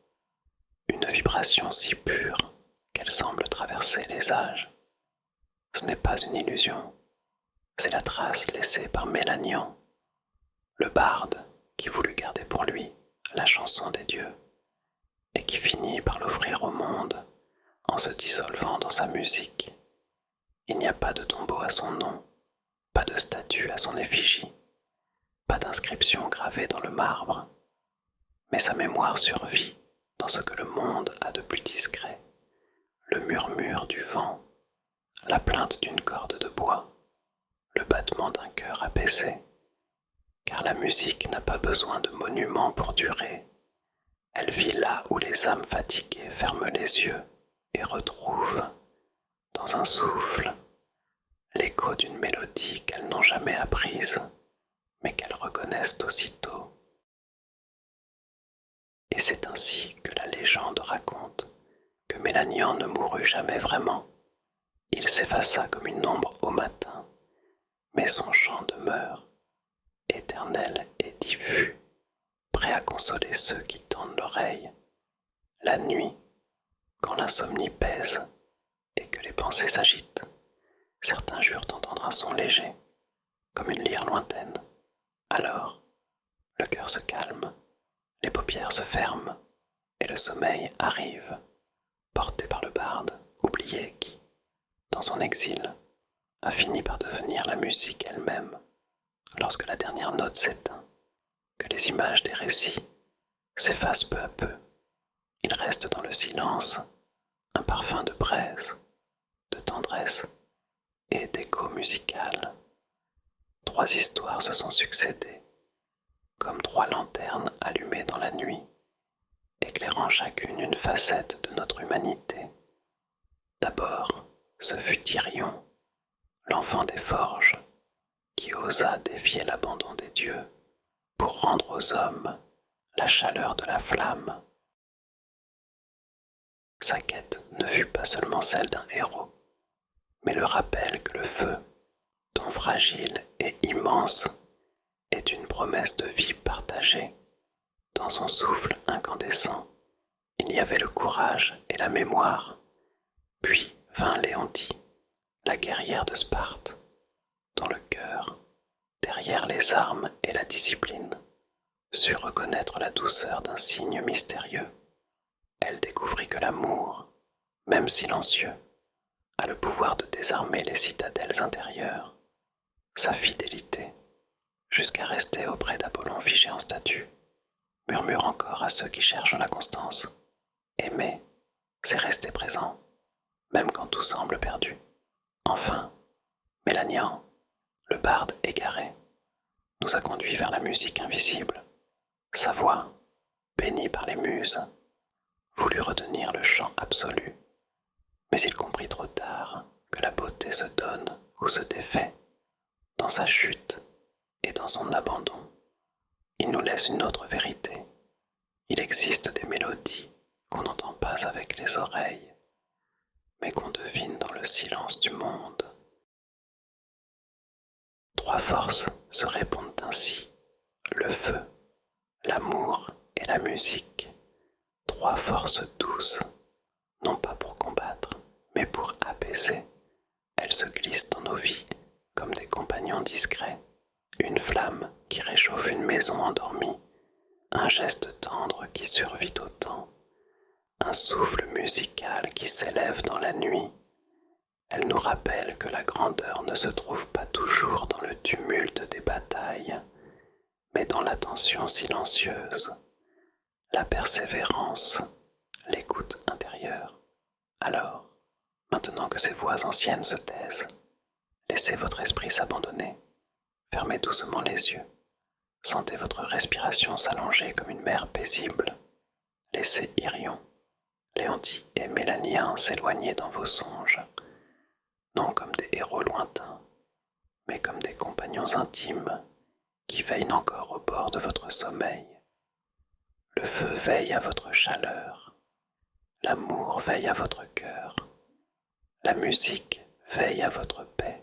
une vibration si pure qu'elle semble traverser les âges. Ce n'est pas une illusion, c'est la trace laissée par Mélanian, le barde qui voulut garder pour lui la chanson des dieux et qui finit par l'offrir au monde en se dissolvant dans sa musique. Il n'y a pas de tombeau à son nom, pas de statue à son effigie, pas d'inscription gravée dans le marbre, mais sa mémoire survit dans ce que le monde a de plus discret, le murmure du vent, la plainte d'une corde de bois, le battement d'un cœur apaisé, car la musique n'a pas besoin de monuments pour durer. Elle vit là où les âmes fatiguées ferment les yeux et retrouvent, dans un souffle, l'écho d'une mélodie qu'elles n'ont jamais apprise, mais qu'elles reconnaissent aussitôt. Et c'est ainsi que la légende raconte que Mélanian ne mourut jamais vraiment. Il s'effaça comme une ombre au matin, mais son chant demeure, éternel et diffus, prêt à consoler ceux qui tendent l'oreille. La nuit, quand l'insomnie pèse et que les pensées s'agitent, certains jurent entendre un son léger, comme une lyre lointaine. Alors, le cœur se calme, les paupières se ferment, et le sommeil arrive, porté par le barde, oublié qui, dans son exil, a fini par devenir la musique elle-même, lorsque la dernière note s'éteint, que les images des récits s'effacent peu à peu. Il reste dans le silence un parfum de braise, de tendresse et d'écho musical. 3 histoires se sont succédées, comme 3 lanternes allumées dans la nuit, éclairant chacune une facette de notre humanité. D'abord, ce fut Tyrion, l'enfant des forges, qui osa défier l'abandon des dieux pour rendre aux hommes la chaleur de la flamme. Sa quête ne fut pas seulement celle d'un héros, mais le rappel que le feu, don fragile et immense, est une promesse de vie partagée. Dans son souffle incandescent, il y avait le courage et la mémoire. Puis vint Léontie, la guerrière de Sparte, dont le cœur, derrière les armes et la discipline, sut reconnaître la douceur d'un signe mystérieux. Elle découvrit que l'amour, même silencieux, a le pouvoir de désarmer les citadelles intérieures. Sa fidélité, jusqu'à rester auprès d'Apollon figé en statue, murmure encore à ceux qui cherchent la constance. Aimer, c'est rester présent, même quand tout semble perdu. Enfin, Mélanian, le barde égaré, nous a conduits vers la musique invisible. Sa voix, bénie par les muses, voulut retenir le chant absolu, mais il comprit trop tard que la beauté se donne ou se défait, dans sa chute et dans son abandon. Il nous laisse une autre vérité. Il existe des mélodies qu'on n'entend pas avec les oreilles, mais qu'on devine dans le silence du monde. Trois forces se répondent ainsi: le feu, l'amour et la musique. Trois forces douces, non pas pour combattre, mais pour apaiser. Elles se glissent dans nos vies comme des compagnons discrets. Une flamme qui réchauffe une maison endormie, un geste tendre qui survit au temps, un souffle musical qui s'élève dans la nuit. Elle nous rappelle que la grandeur ne se trouve pas toujours dans le tumulte des batailles, mais dans l'attention silencieuse, la persévérance, l'écoute intérieure. Alors, maintenant que ces voix anciennes se taisent, laissez votre esprit s'abandonner, fermez doucement les yeux, sentez votre respiration s'allonger comme une mer paisible, laissez Irion, Léontie et Mélanien s'éloigner dans vos songes, non comme des héros lointains, mais comme des compagnons intimes qui veillent encore au bord de votre sommeil. Le feu veille à votre chaleur, l'amour veille à votre cœur, la musique veille à votre paix.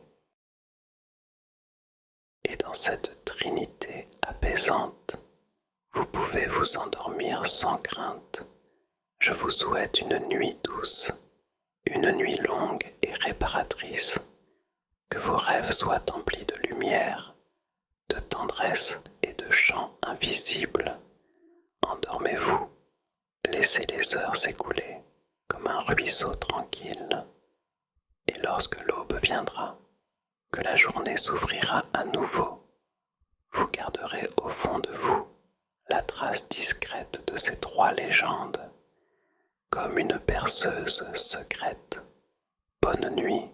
Et dans cette trinité apaisante, vous pouvez vous endormir sans crainte. Je vous souhaite une nuit douce, une nuit longue et réparatrice, que vos rêves soient emplis de lumière, de tendresse et de chants invisibles. Endormez-vous, laissez les heures s'écouler comme un ruisseau tranquille. Et lorsque l'aube viendra, que la journée s'ouvrira à nouveau, vous garderez au fond de vous la trace discrète de ces trois légendes, comme une berceuse secrète. Bonne nuit.